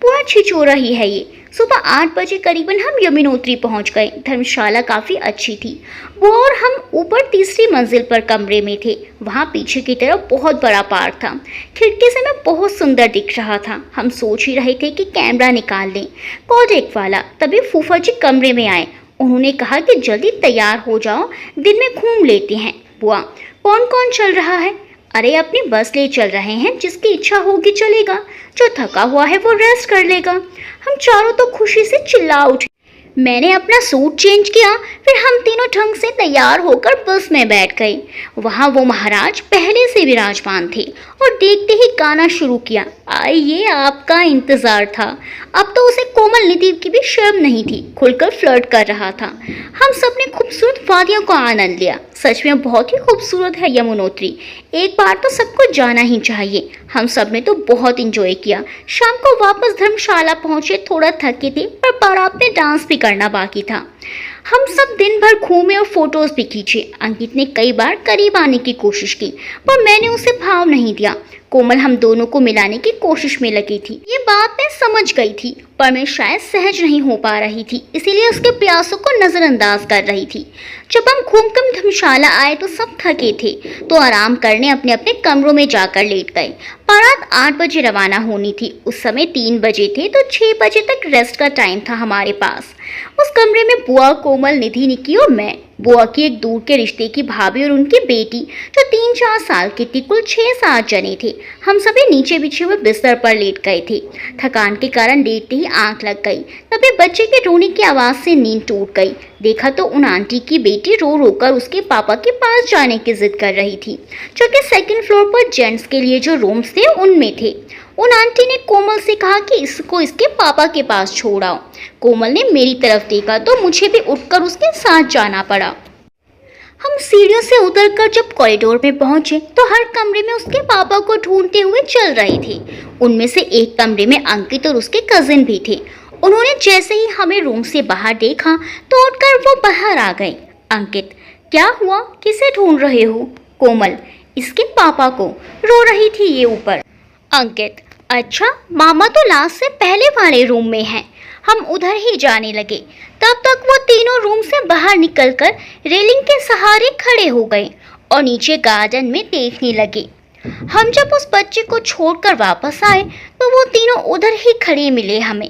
पूरा छिछोरा ही है ये। सुबह 8 बजे करीबन हम यमुनोत्री पहुंच गए। धर्मशाला काफ़ी अच्छी थी। वो और हम ऊपर तीसरी मंजिल पर कमरे में थे। वहाँ पीछे की तरफ बहुत बड़ा पार्क था। खिड़की से मैं बहुत सुंदर दिख रहा था। हम सोच ही रहे थे कि कैमरा निकाल लें, कोडेक वाला। तभी फूफा जी कमरे में आए। उन्होंने कहा कि जल्दी तैयार हो जाओ, दिन में घूम लेते हैं। बुआ, कौन कौन चल रहा है? अरे अपनी बस ले चल रहे हैं, जिसकी इच्छा होगी चलेगा, जो थका हुआ है वो रेस्ट कर लेगा। हम चारों तो खुशी से चिल्ला उठे। मैंने अपना सूट चेंज किया, फिर हम तीनों ढंग से तैयार होकर बस में बैठ गए। वहाँ वो महाराज पहले से विराजमान थे और देखते ही गाना शुरू किया, आइए आपका इंतजार था। अब तो उसे कोमल निधि की भी शर्म नहीं थी, खुलकर फ्लर्ट कर रहा था। हम सब ने खूबसूरत वादियों को आनंद लिया। सच में बहुत ही खूबसूरत है यमुनोत्री, एक बार तो सबको जाना ही चाहिए। हम सब ने तो बहुत इंजॉय किया। शाम को वापस धर्मशाला पहुंचे, थोड़ा थके थे पर बारात में डांस भी करना बाकी था। हम सब दिन भर घूमे और फोटोज भी खींचे। अंकित ने कई बार करीब आने की कोशिश की, पर मैंने उसे भाव नहीं दिया। कोमल हम दोनों को मिलाने की कोशिश में लगी थी। ये बात मैं समझ गई थी, पर मैं शायद सहज नहीं हो पा रही थी, इसीलिए उसके प्रयासों को नज़रअंदाज कर रही थी। जब हम घूमकर धर्मशाला आए तो सब थके थे, तो आराम करने अपने अपने कमरों में जाकर लेट गए। बारात 8 बजे रवाना होनी थी। उस समय 3 बजे थे, तो 6 बजे तक रेस्ट का टाइम था हमारे पास। उस कमरे में बुआ, कोमल, निधि, निक्की और मैं। बुआ की एक दूर के रिश्ते की भाभी और उनकी बेटी जो 3-4 साल की थी। कुल 6-7 जने थे। हम सभी नीचे बिछे हुए बिस्तर पर लेट गए थे। थकान के कारण लेटते ही आंख लग गई। तभी बच्चे के रोने की आवाज़ से नींद टूट गई। देखा तो उन आंटी की बेटी रो रो कर उसके पापा के पास जाने की जिद कर रही थी, जो कि 2nd फ्लोर पर जेंट्स के लिए जो रूम्स थे उनमें थे। उन आंटी ने कोमल से कहा कि इसको इसके पापा के पास छोड़ आओ। कोमल ने मेरी तरफ देखा तो मुझे भी उठकर उसके साथ जाना पड़ा। हम सीढ़ियों से उतरकर जब कॉरिडोर में पहुंचे तो हर कमरे में उसके पापा को ढूंढते हुए चल रहे थे। उनमें से एक कमरे में अंकित और उसके कजिन भी थे। उन्होंने जैसे ही हमें रूम से बाहर देखा तो उठकर वो बाहर आ गए। अंकित, क्या हुआ, किसे ढूंढ रहे हो? कोमल, इसके पापा को, रो रही थी ये ऊपर। अंकित, अच्छा, मामा तो लास्ट से पहले वाले रूम में हैं। हम उधर ही जाने लगे। तब तक वो तीनों रूम से बाहर निकलकर रेलिंग के सहारे खड़े हो गए और नीचे गार्डन में देखने लगे। हम जब उस बच्चे को छोड़कर वापस आए तो वो तीनों उधर ही खड़े मिले हमें।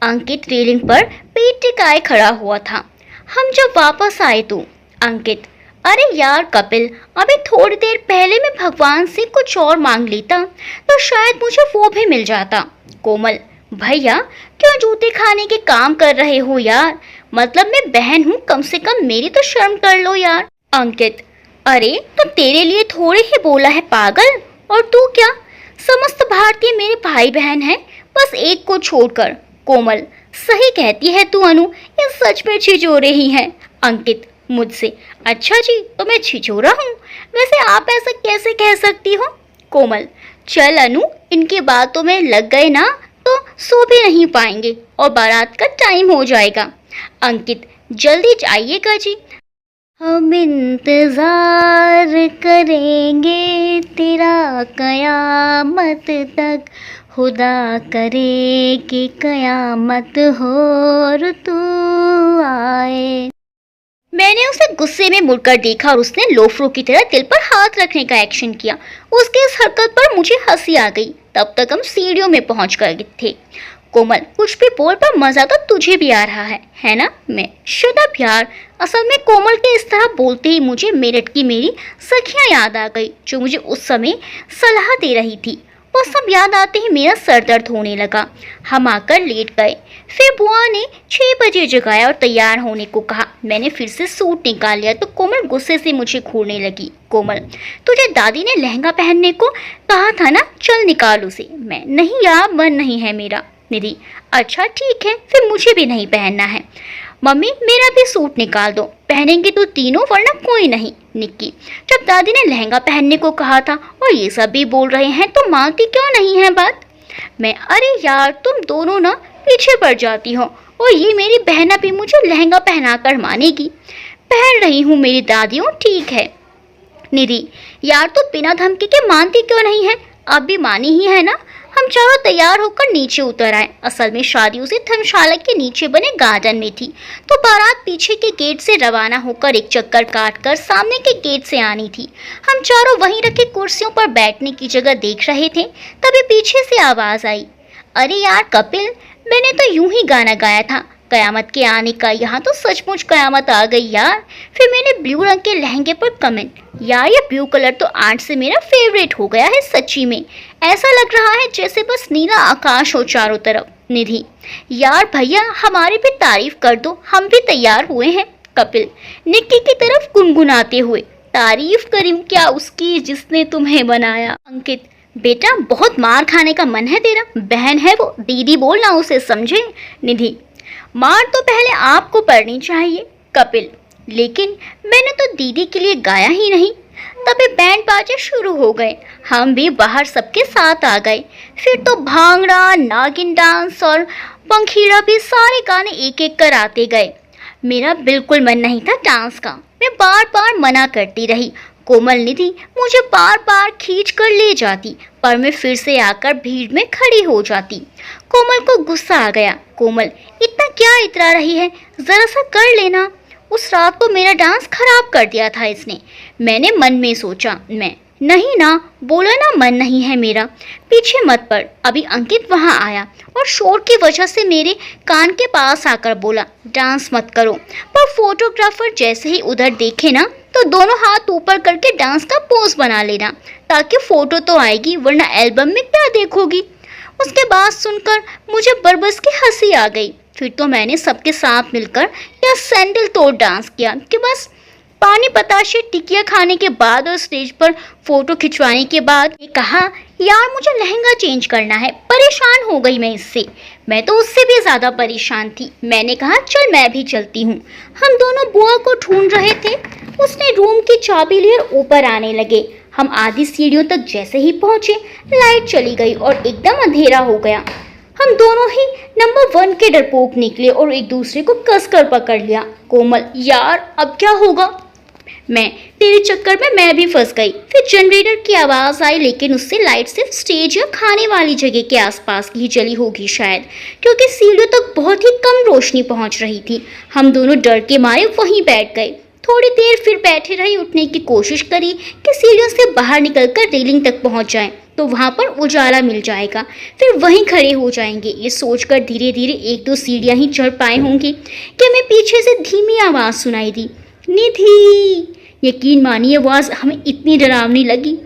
अंकित रेलिंग पर पेट टिकाए खड़ा हुआ था। हम जब वापस आए तो अंकित, अरे यार कपिल, अभी थोड़ी देर पहले मैं भगवान से कुछ और मांग लेता तो शायद मुझे वो भी मिल जाता। कोमल, भैया क्यों जूते खाने के काम कर रहे हो यार, मतलब मैं बहन हूँ, कम से कम मेरी तो शर्म कर लो यार। अंकित, अरे तो तेरे लिए थोड़े ही बोला है पागल, और तू क्या, समस्त भारतीय मेरे भाई बहन हैं, बस एक को छोड़कर। कोमल, सही कहती है तू अनु, ये सच में छिछोरे ही हैं। अंकित, मुझसे। अच्छा जी, तो मैं छिछोरा हूँ? वैसे आप ऐसा कैसे कह सकती हो? कोमल, चल अनु, इनकी बातों में लग गए ना तो सो भी नहीं पाएंगे और बारात का टाइम हो जाएगा। अंकित, जल्दी जाइएगा जी। हम इंतजार करेंगे तेरा कयामत तक, खुदा करे कि कयामत हो और तू आए। मैंने उसे गुस्से में मुड़कर देखा और उसने लोफरों की तरह दिल पर हाथ रखने का एक्शन किया। उसकी इस हरकत पर मुझे हंसी आ गई। तब तक हम सीढ़ियों में पहुंच गए थे। कोमल, कुछ भी बोल, पर मजा तो तुझे भी आ रहा है ना? मैं, शट अप यार। असल में कोमल के इस तरह बोलते ही मुझे मेरठ की मेरी सखियां याद आ गई जो मुझे उस समय सलाह दे रही थी। वो सब याद आते ही मेरा सर दर्द होने लगा। हम आकर लेट गए। फिर बुआ ने 6 बजे जगाया और तैयार होने को कहा। मैंने फिर से सूट निकाल लिया तो कोमल गुस्से से मुझे घूरने लगी। कोमल, तुझे दादी ने लहंगा पहनने को कहा था ना, चल निकाल उसे। मैं, नहीं यार, मन नहीं है मेरा। निधि, अच्छा ठीक है, फिर मुझे भी नहीं पहनना है। मम्मी, मेरा भी सूट निकाल दो, पहनेंगे तो तीनों, वरना कोई नहीं। निक्की, जब दादी ने लहंगा पहनने को कहा था और ये सब भी बोल रहे हैं तो मानती क्यों नहीं है बात? मैं, अरे यार, तुम दोनों ना पीछे पड़ जाती हो और ये मेरी बहना भी मुझे लहंगा पहनाकर मानेगी। पहन रही हूँ मेरी दादियों, ठीक है। निधि, यार तू बिना धमकी के मानती क्यों नहीं है? अब भी मानी ही है ना? हम चारों तैयार होकर नीचे उतर आए। असल में शादी उसी धर्मशाला के नीचे बने गार्डन में थी, तो बारात पीछे के गेट से रवाना होकर एक चक्कर काटकर सामने के गेट से आनी थी। हम चारों वहीं रखे कुर्सियों पर बैठने की जगह देख रहे थे, तभी पीछे से आवाज आई, अरे यार कपिल, मैंने तो यूं ही गाना गाया था कयामत के आने का, यहाँ तो सचमुच कयामत आ गई यार। फिर मैंने ब्लू रंग के लहंगे पर कमेंट, यार ये ब्लू कलर तो आज से मेरा फेवरेट हो गया है सच्ची में, ऐसा लग रहा है जैसे बस नीला आकाश हो चारों तरफ। निधि, यार भैया हमारी भी तारीफ कर दो, हम भी तैयार हुए हैं। कपिल, निक्की की तरफ गुनगुनाते हुए, तारीफ करीम क्या उसकी जिसने तुम्हें बनाया। अंकित, बेटा बहुत मार खाने का मन है तेरा, बहन है वो, दीदी बोलना उसे, समझे? निधि, मार तो पहले आपको पड़नी चाहिए। कपिल, लेकिन मैंने तो दीदी के लिए गाया ही नहीं। तभी बैंड बाजे शुरू हो गए, हम भी बाहर सबके साथ आ गए। फिर तो भांगड़ा, नागिन डांस और पंखीड़ा भी, सारे गाने एक एक कर आते गए। मेरा बिल्कुल मन नहीं था डांस का, मैं बार बार मना करती रही। कोमल, निधि मुझे बार बार खींच कर ले जाती, पर मैं फिर से आकर भीड़ में खड़ी हो जाती। कोमल को गुस्सा आ गया। कोमल, इतना क्या इतरा रही है, जरा सा कर लेना। उस रात को मेरा डांस खराब कर दिया था इसने। मैंने मन में सोचा, मैं, नहीं ना, बोला ना मन नहीं है मेरा, पीछे मत पड़। अभी अंकित वहाँ आया और शोर की वजह से मेरे कान के पास आकर बोला, डांस मत करो। पर फोटोग्राफर जैसे ही उधर देखे ना तो दोनों हाथ ऊपर करके डांस का पोज बना लेना, ताकि फोटो तो आएगी, वरना एल्बम में क्या देखोगी। उसके बाद सुनकर मुझे बरबस की हंसी आ गई। फिर तो मैंने सबके साथ मिलकर यह सैंडल तोड़ डांस किया कि बस पानी बताशे टिकिया खाने के बाद और स्टेज पर फोटो खिंचवाने के बाद ये कहा, यार मुझे लहंगा चेंज करना है। परेशान हो गई मैं इससे, मैं तो उससे भी ज़्यादा परेशान थी। मैंने कहा चल मैं भी चलती हूँ। हम दोनों बुआ को ढूंढ रहे थे, उसने रूम की चाबी ली और ऊपर आने लगे। हम आधी सीढ़ियों तक जैसे ही पहुँचे, लाइट चली गई और एकदम अंधेरा हो गया। हम दोनों ही नंबर 1 के डरपोक निकले और एक दूसरे को कसकर पकड़ लिया। कोमल, यार अब क्या होगा? मैं, तेरे चक्कर में मैं भी फंस गई। फिर जनरेटर की आवाज़ आई, लेकिन उससे लाइट सिर्फ स्टेज या खाने वाली जगह के आसपास की ही जली होगी शायद, क्योंकि सीढ़ियों तक बहुत ही कम रोशनी पहुंच रही थी। हम दोनों डर के मारे वहीं बैठ गए। थोड़ी देर फिर बैठे रही, उठने की कोशिश करी कि सीढ़ियों से बाहर निकलकर रेलिंग तक पहुंच जाएं, तो वहां पर उजाला मिल जाएगा, फिर वहीं खड़े हो जाएंगे। ये सोचकर धीरे धीरे 1-2 सीढ़ियां ही चढ़ पाए होंगे कि मैं पीछे से धीमी आवाज़ सुनाई दी, निधि। यकीन मानिए आवाज़ हमें इतनी डरावनी लगी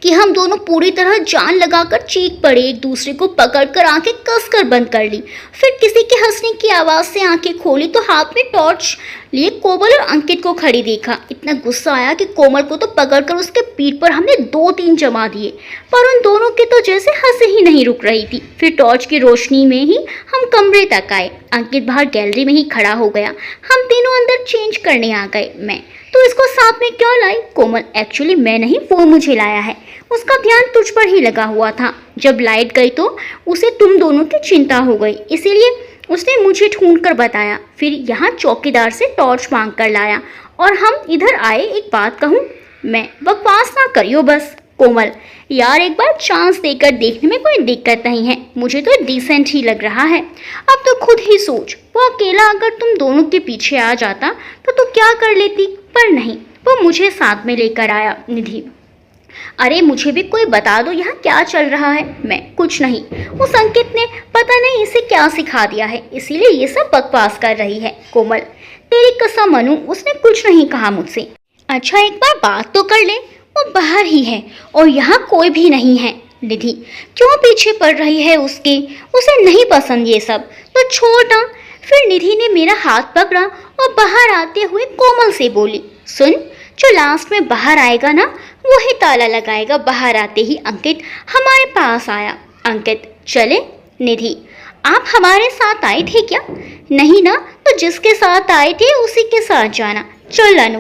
कि हम दोनों पूरी तरह जान लगाकर चीख पड़े, एक दूसरे को पकड़कर आंखें कसकर बंद कर ली। फिर किसी के हंसने की आवाज़ से आंखें खोली तो हाथ में टॉर्च लिए कोमल और अंकित को खड़ी देखा। इतना गुस्सा आया कि कोमल को तो पकड़कर उसके पीठ पर हमने 2-3 जमा दिए, पर उन दोनों के तो जैसे हंसी ही नहीं रुक रही थी। फिर टॉर्च की रोशनी में ही हम कमरे तक आए। अंकित बाहर गैलरी में ही खड़ा हो गया। हम तीनों तीनों अंदर चेंज करने आ गए। मैं तो इसको साथ में क्यों लाई? कोमल, एक्चुअली मैं नहीं, वो मुझे लाया है। उसका ध्यान तुझ पर ही लगा हुआ था। जब लाइट गई तो उसे तुम दोनों की चिंता हो गई, इसीलिए उसने मुझे ढूंढ कर बताया। फिर यहाँ चौकीदार से टॉर्च मांग कर लाया और हम इधर आए। एक बात कहूँ? मैं, बकवास ना करियो बस। कोमल, यार एक बार चांस देकर देखने में कोई दिक्कत नहीं है, मुझे तो डिसेंट ही लग रहा है। अब तो खुद ही सोच, वो अकेला अगर तुम दोनों के पीछे आ जाता तो तू क्या कर लेती? पर नहीं, वो मुझे साथ में लेकर आया। निधि, अरे मुझे भी कोई बता दो यहाँ क्या चल रहा है। मैं, कुछ नहीं, उस अंकित ने पता नहीं इसे क्या सिखा दिया है, इसीलिए ये सब बकवास कर रही है। कोमल, तेरी कसम अनु, उसने कुछ नहीं कहा मुझसे। अच्छा एक बार बात तो कर ले, वो बाहर ही है और यहाँ कोई भी नहीं है। निधि, क्यों पीछे पड़ रही है उसके? उसे नहीं पसंद ये सब, तो छोटा। फिर निधि ने मेरा हाथ पकड़ा और बाहर आते हुए कोमल से बोली, सुन, जो लास्ट में बाहर आएगा ना, वही ताला लगाएगा। बाहर आते ही अंकित हमारे पास आया। अंकित, चले? निधि, आप हमारे साथ आए थे क्या? नहीं ना, तो जिसके साथ आए थे उसी के साथ जाना। चल अनु।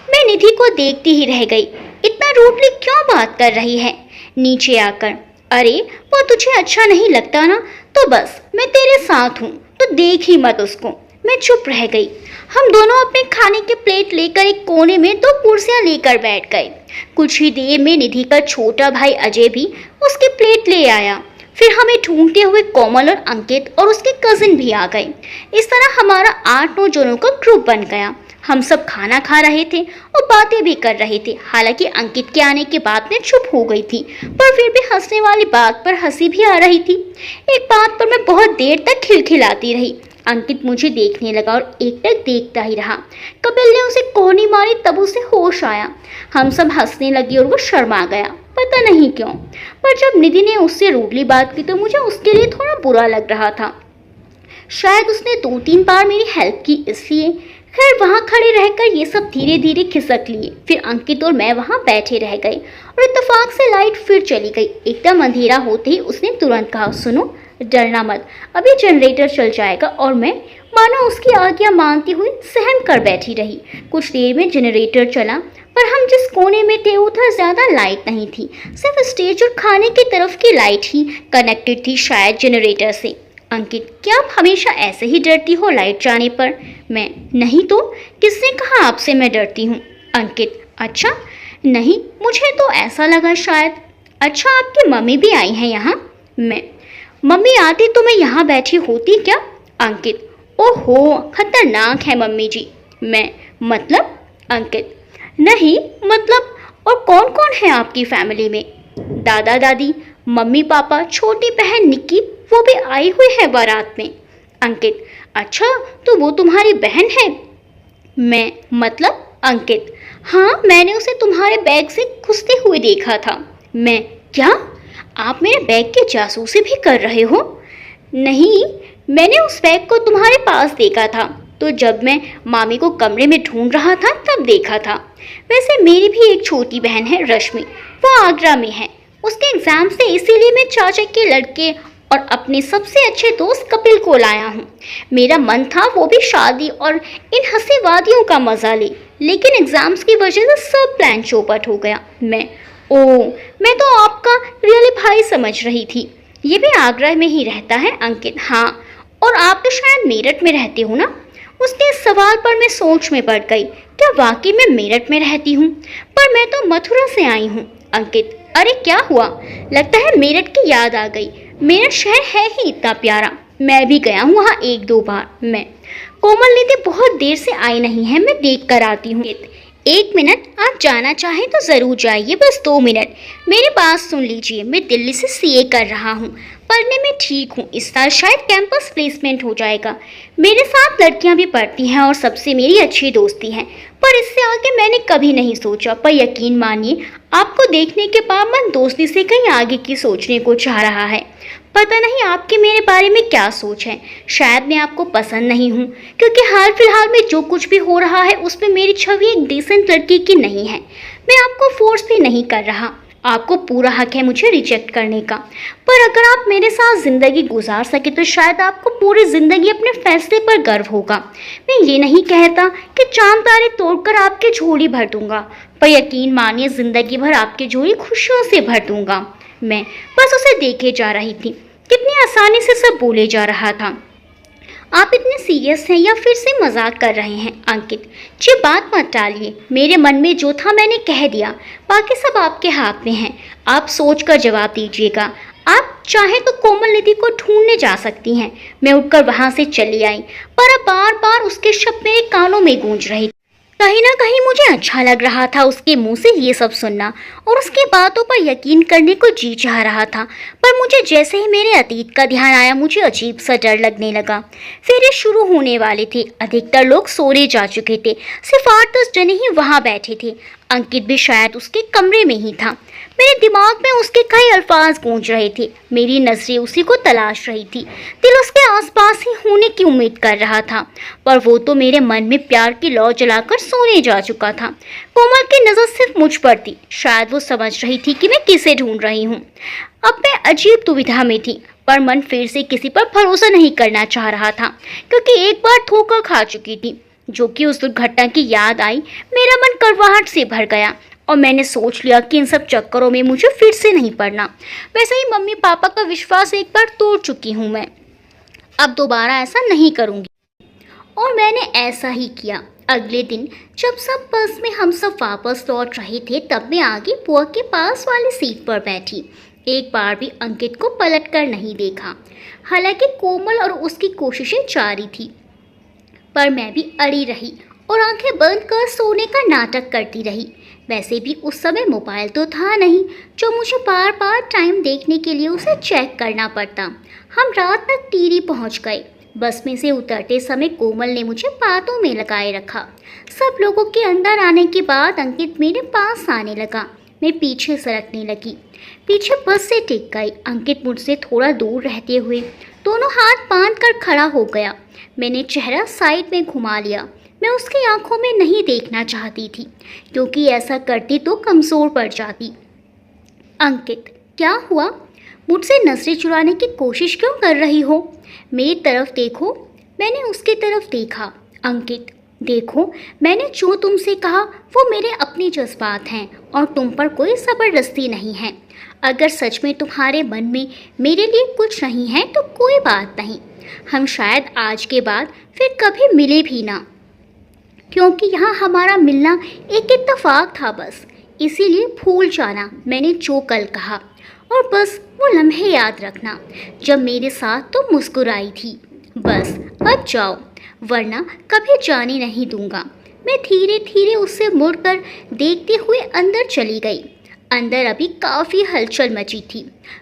मैं निधि को देखती ही रह गई। इतना रूडली क्यों बात कर रही है? नीचे आकर, अरे वो तुझे अच्छा नहीं लगता ना, तो बस मैं तेरे साथ हूँ, तो देख ही मत उसको। मैं चुप रह गई। हम दोनों अपने खाने के प्लेट लेकर एक कोने में 2 कुर्सियां लेकर बैठ गए। कुछ ही देर में निधि का छोटा भाई अजय भी उसकी प्लेट ले आया। फिर हमें ढूंढते हुए कोमल और अंकित और उसके कजिन भी आ गए। इस तरह हमारा 8-9 जनों का ग्रुप बन गया। हम सब खाना खा रहे थे और बातें भी कर रहे थे। हालांकि अंकित के आने के बाद मैं चुप हो गई थी, पर फिर भी हंसने वाली बात पर हंसी भी आ रही थी। एक बात पर मैं बहुत देर तक खिलखिलाती रही। अंकित मुझे देखने लगा और एकटक देखता ही रहा। कपिल ने उसे कोहनी मारी, तब उसे होश आया। हम सब हंसने लगे और वो शर्मा गया, पता नहीं क्यों। पर जब निधि ने उससे रूडली बात की तो मुझे उसके लिए थोड़ा बुरा लग रहा था। शायद उसने 2-3 बार मेरी हेल्प की, इसलिए। खैर वहाँ खड़े रहकर ये सब धीरे धीरे खिसक लिए। फिर अंकित और मैं वहाँ बैठे रह गए और इत्तेफाक से लाइट फिर चली गई। एकदम अंधेरा होते ही उसने तुरंत कहा, सुनो, डरना मत, अभी जनरेटर चल जाएगा। और मैं मानो उसकी आज्ञा मानती हुई सहम कर बैठी रही। कुछ देर में जनरेटर चला, पर हम जिस कोने में थे उधर ज्यादा लाइट नहीं थी। सिर्फ स्टेज और खाने की तरफ की लाइट ही कनेक्टेड थी शायद जनरेटर से। अंकित, क्या आप हमेशा ऐसे ही डरती हो लाइट जाने पर? मैं, नहीं तो किसने कहा आपसे मैं डरती हूँ? अंकित, अच्छा नहीं, मुझे तो ऐसा लगा शायद। अच्छा आपकी मम्मी भी आई हैं यहाँ? मैं, मम्मी आती तो मैं यहाँ बैठी होती क्या? अंकित, ओहो खतरनाक है मम्मी जी। मैं, मतलब? अंकित, नहीं मतलब, और कौन कौन है आपकी फैमिली में? दादा दादी, मम्मी पापा, छोटी बहन निक्की, वो भी आई हुई है बारात में। अंकित, अच्छा तो वो तुम्हारी बहन है? मैं, मतलब? अंकित, हाँ मैंने उसे तुम्हारे बैग से घुसते हुए देखा था। मैं, क्या आप मेरे बैग की जासूसी भी कर रहे हो? नहीं, मैंने उस बैग को तुम्हारे पास देखा था, तो जब मैं मामी को कमरे में ढूंढ रहा था तब देखा था। वैसे मेरी भी एक छोटी बहन है रश्मि, वो आगरा में है। उसके एग्जाम से इसीलिए मैं चाचा के लड़के और अपने सबसे अच्छे दोस्त कपिल को लाया हूँ। मेरा मन था वो भी शादी और इन हंसी वादियों का मजा ले, लेकिन एग्जाम्स की वजह से सब प्लान चौपट हो गया। मैं तो आपका रियली भाई समझ रही थी। ये भी आगरा में ही रहता है? अंकित, हाँ, और आप तो शायद मेरठ में रहते हो ना? उसके इस सवाल पर मैं सोच में पड़ गई। क्या वाकई मैं मेरठ में रहती हूँ? पर मैं तो मथुरा से आई हूँ। अंकित, अरे क्या हुआ? लगता है मेरठ की याद आ गई। मेरठ शहर है ही इतना प्यारा, मैं भी गया हूँ वहाँ 1-2 बार। मैं, कोमल दीदी बहुत देर से आई नहीं है, मैं देख कर आती हूँ। 1 मिनट, आप जाना चाहें तो ज़रूर जाइए, बस 2 मिनट। मेरी बात सुन लीजिए, मैं दिल्ली से सीए कर रहा हूँ, पढ़ने में ठीक हूँ। इस साल शायद कैंपस प्लेसमेंट हो जाएगा। मेरे साथ लड़कियाँ भी पढ़ती हैं और सबसे मेरी अच्छी दोस्ती है, पर इससे आगे मैंने कभी नहीं सोचा। पर यकीन मानिए, आपको देखने के बाद मन दोस्ती से कहीं आगे की सोचने को चाह रहा है। पता नहीं आपकी मेरे बारे में क्या सोच है। शायद मैं आपको पसंद नहीं हूँ, क्योंकि हाल फिलहाल में जो कुछ भी हो रहा है उसमें मेरी छवि एक डिसेंट लड़की की नहीं है। मैं आपको फोर्स भी नहीं कर रहा, आपको पूरा हक है मुझे रिजेक्ट करने का, पर अगर आप मेरे साथ ज़िंदगी गुजार सके तो शायद आपको पूरी ज़िंदगी अपने फैसले पर गर्व होगा। मैं ये नहीं कहता कि चांद तारे तोड़कर आपकी झोली भर दूंगा, पर यकीन मानिए ज़िंदगी भर आपकी झोली खुशियों से भर दूंगा। मैं बस उसे देखे जा रही थी, कितनी आसानी से सब बोले जा रहा था। आप इतने सीरियस हैं या फिर से मजाक कर रहे हैं अंकित जी? बात मत टालिए, मेरे मन में जो था मैंने कह दिया, बाकी सब आपके हाथ में है। आप सोच कर जवाब दीजिएगा। आप चाहे तो कोमल निधि को ढूंढने जा सकती हैं। मैं उठकर वहां से चली आई, पर अब बार बार उसके शब्द मेरे कानों में गूंज रहे। कहीं ना कहीं मुझे अच्छा लग रहा था उसके मुंह से ये सब सुनना और उसकी बातों पर यकीन करने को जी चाह रहा था। पर मुझे जैसे ही मेरे अतीत का ध्यान आया मुझे अजीब सा डर लगने लगा। फेरे शुरू होने वाले थे, अधिकतर लोग सोने जा चुके थे, सिर्फ 8-10 जने ही वहां बैठे थे। अंकित भी शायद उसके कमरे में ही था। मेरे दिमाग में उसके कई अल्फाज गूंज रहे थे, मेरी नजरें उसी को तलाश रही थी। दिल उसके आसपास ही होने की उम्मीद कर रहा था, पर वो तो मेरे मन में प्यार की लौ जलाकर सोने जा चुका था। कोमल की नजर सिर्फ मुझ पर थी, शायद वो समझ रही थी कि मैं किसे ढूंढ रही हूँ। अब मैं अजीब दुविधा में थी, पर मन फिर से किसी पर भरोसा नहीं करना चाह रहा था, क्योंकि एक बार ठोकर खा चुकी थी। जो कि उस दुर्घटना की याद आई, मेरा मन कड़वाहट से भर गया और मैंने सोच लिया कि इन सब चक्करों में मुझे फिर से नहीं पड़ना। वैसे ही मम्मी पापा का विश्वास एक बार तोड़ चुकी हूँ मैं, अब दोबारा ऐसा नहीं करूँगी। और मैंने ऐसा ही किया। अगले दिन जब सब बस में हम सब वापस लौट रहे थे, तब मैं आगे बुआ के पास वाली सीट पर बैठी। एक बार भी अंकित को पलट कर नहीं देखा। हालांकि कोमल और उसकी कोशिशें जारी थी, पर मैं भी अड़ी रही और आंखें बंद कर सोने का नाटक करती रही। वैसे भी उस समय मोबाइल तो था नहीं जो मुझे बार बार टाइम देखने के लिए उसे चेक करना पड़ता। हम रात तक टिहरी पहुंच गए। बस में से उतरते समय कोमल ने मुझे बातों में लगाए रखा। सब लोगों के अंदर आने के बाद अंकित मेरे पास आने लगा। मैं पीछे सरकने लगी, पीछे बस से टिक गई। अंकित मुझसे थोड़ा दूर रहते हुए दोनों हाथ बांध कर खड़ा हो गया। मैंने चेहरा साइड में घुमा लिया। मैं उसकी आंखों में नहीं देखना चाहती थी, क्योंकि ऐसा करती तो कमज़ोर पड़ जाती। अंकित, क्या हुआ? मुझसे नजरें चुराने की कोशिश क्यों कर रही हो? मेरी तरफ देखो। मैंने उसकी तरफ देखा। अंकित, देखो, मैंने जो तुमसे कहा वो मेरे अपने जज्बात हैं और तुम पर कोई ज़बरदस्ती नहीं है। अगर सच में तुम्हारे मन में मेरे लिए कुछ नहीं है तो कोई बात नहीं। हम शायद आज के बाद फिर कभी मिले भी ना, क्योंकि यहाँ हमारा मिलना एक इत्तेफाक था बस। इसीलिए भूल जाना मैंने जो कल कहा, और बस वो लम्हे याद रखना जब मेरे साथ तुम मुस्कुराई थी। बस अब जाओ, वरना कभी जाने नहीं दूंगा। मैं धीरे धीरे उससे मुड़कर देखते हुए अंदर चली गई। अंदर अभी काफ़ी हलचल मची थी।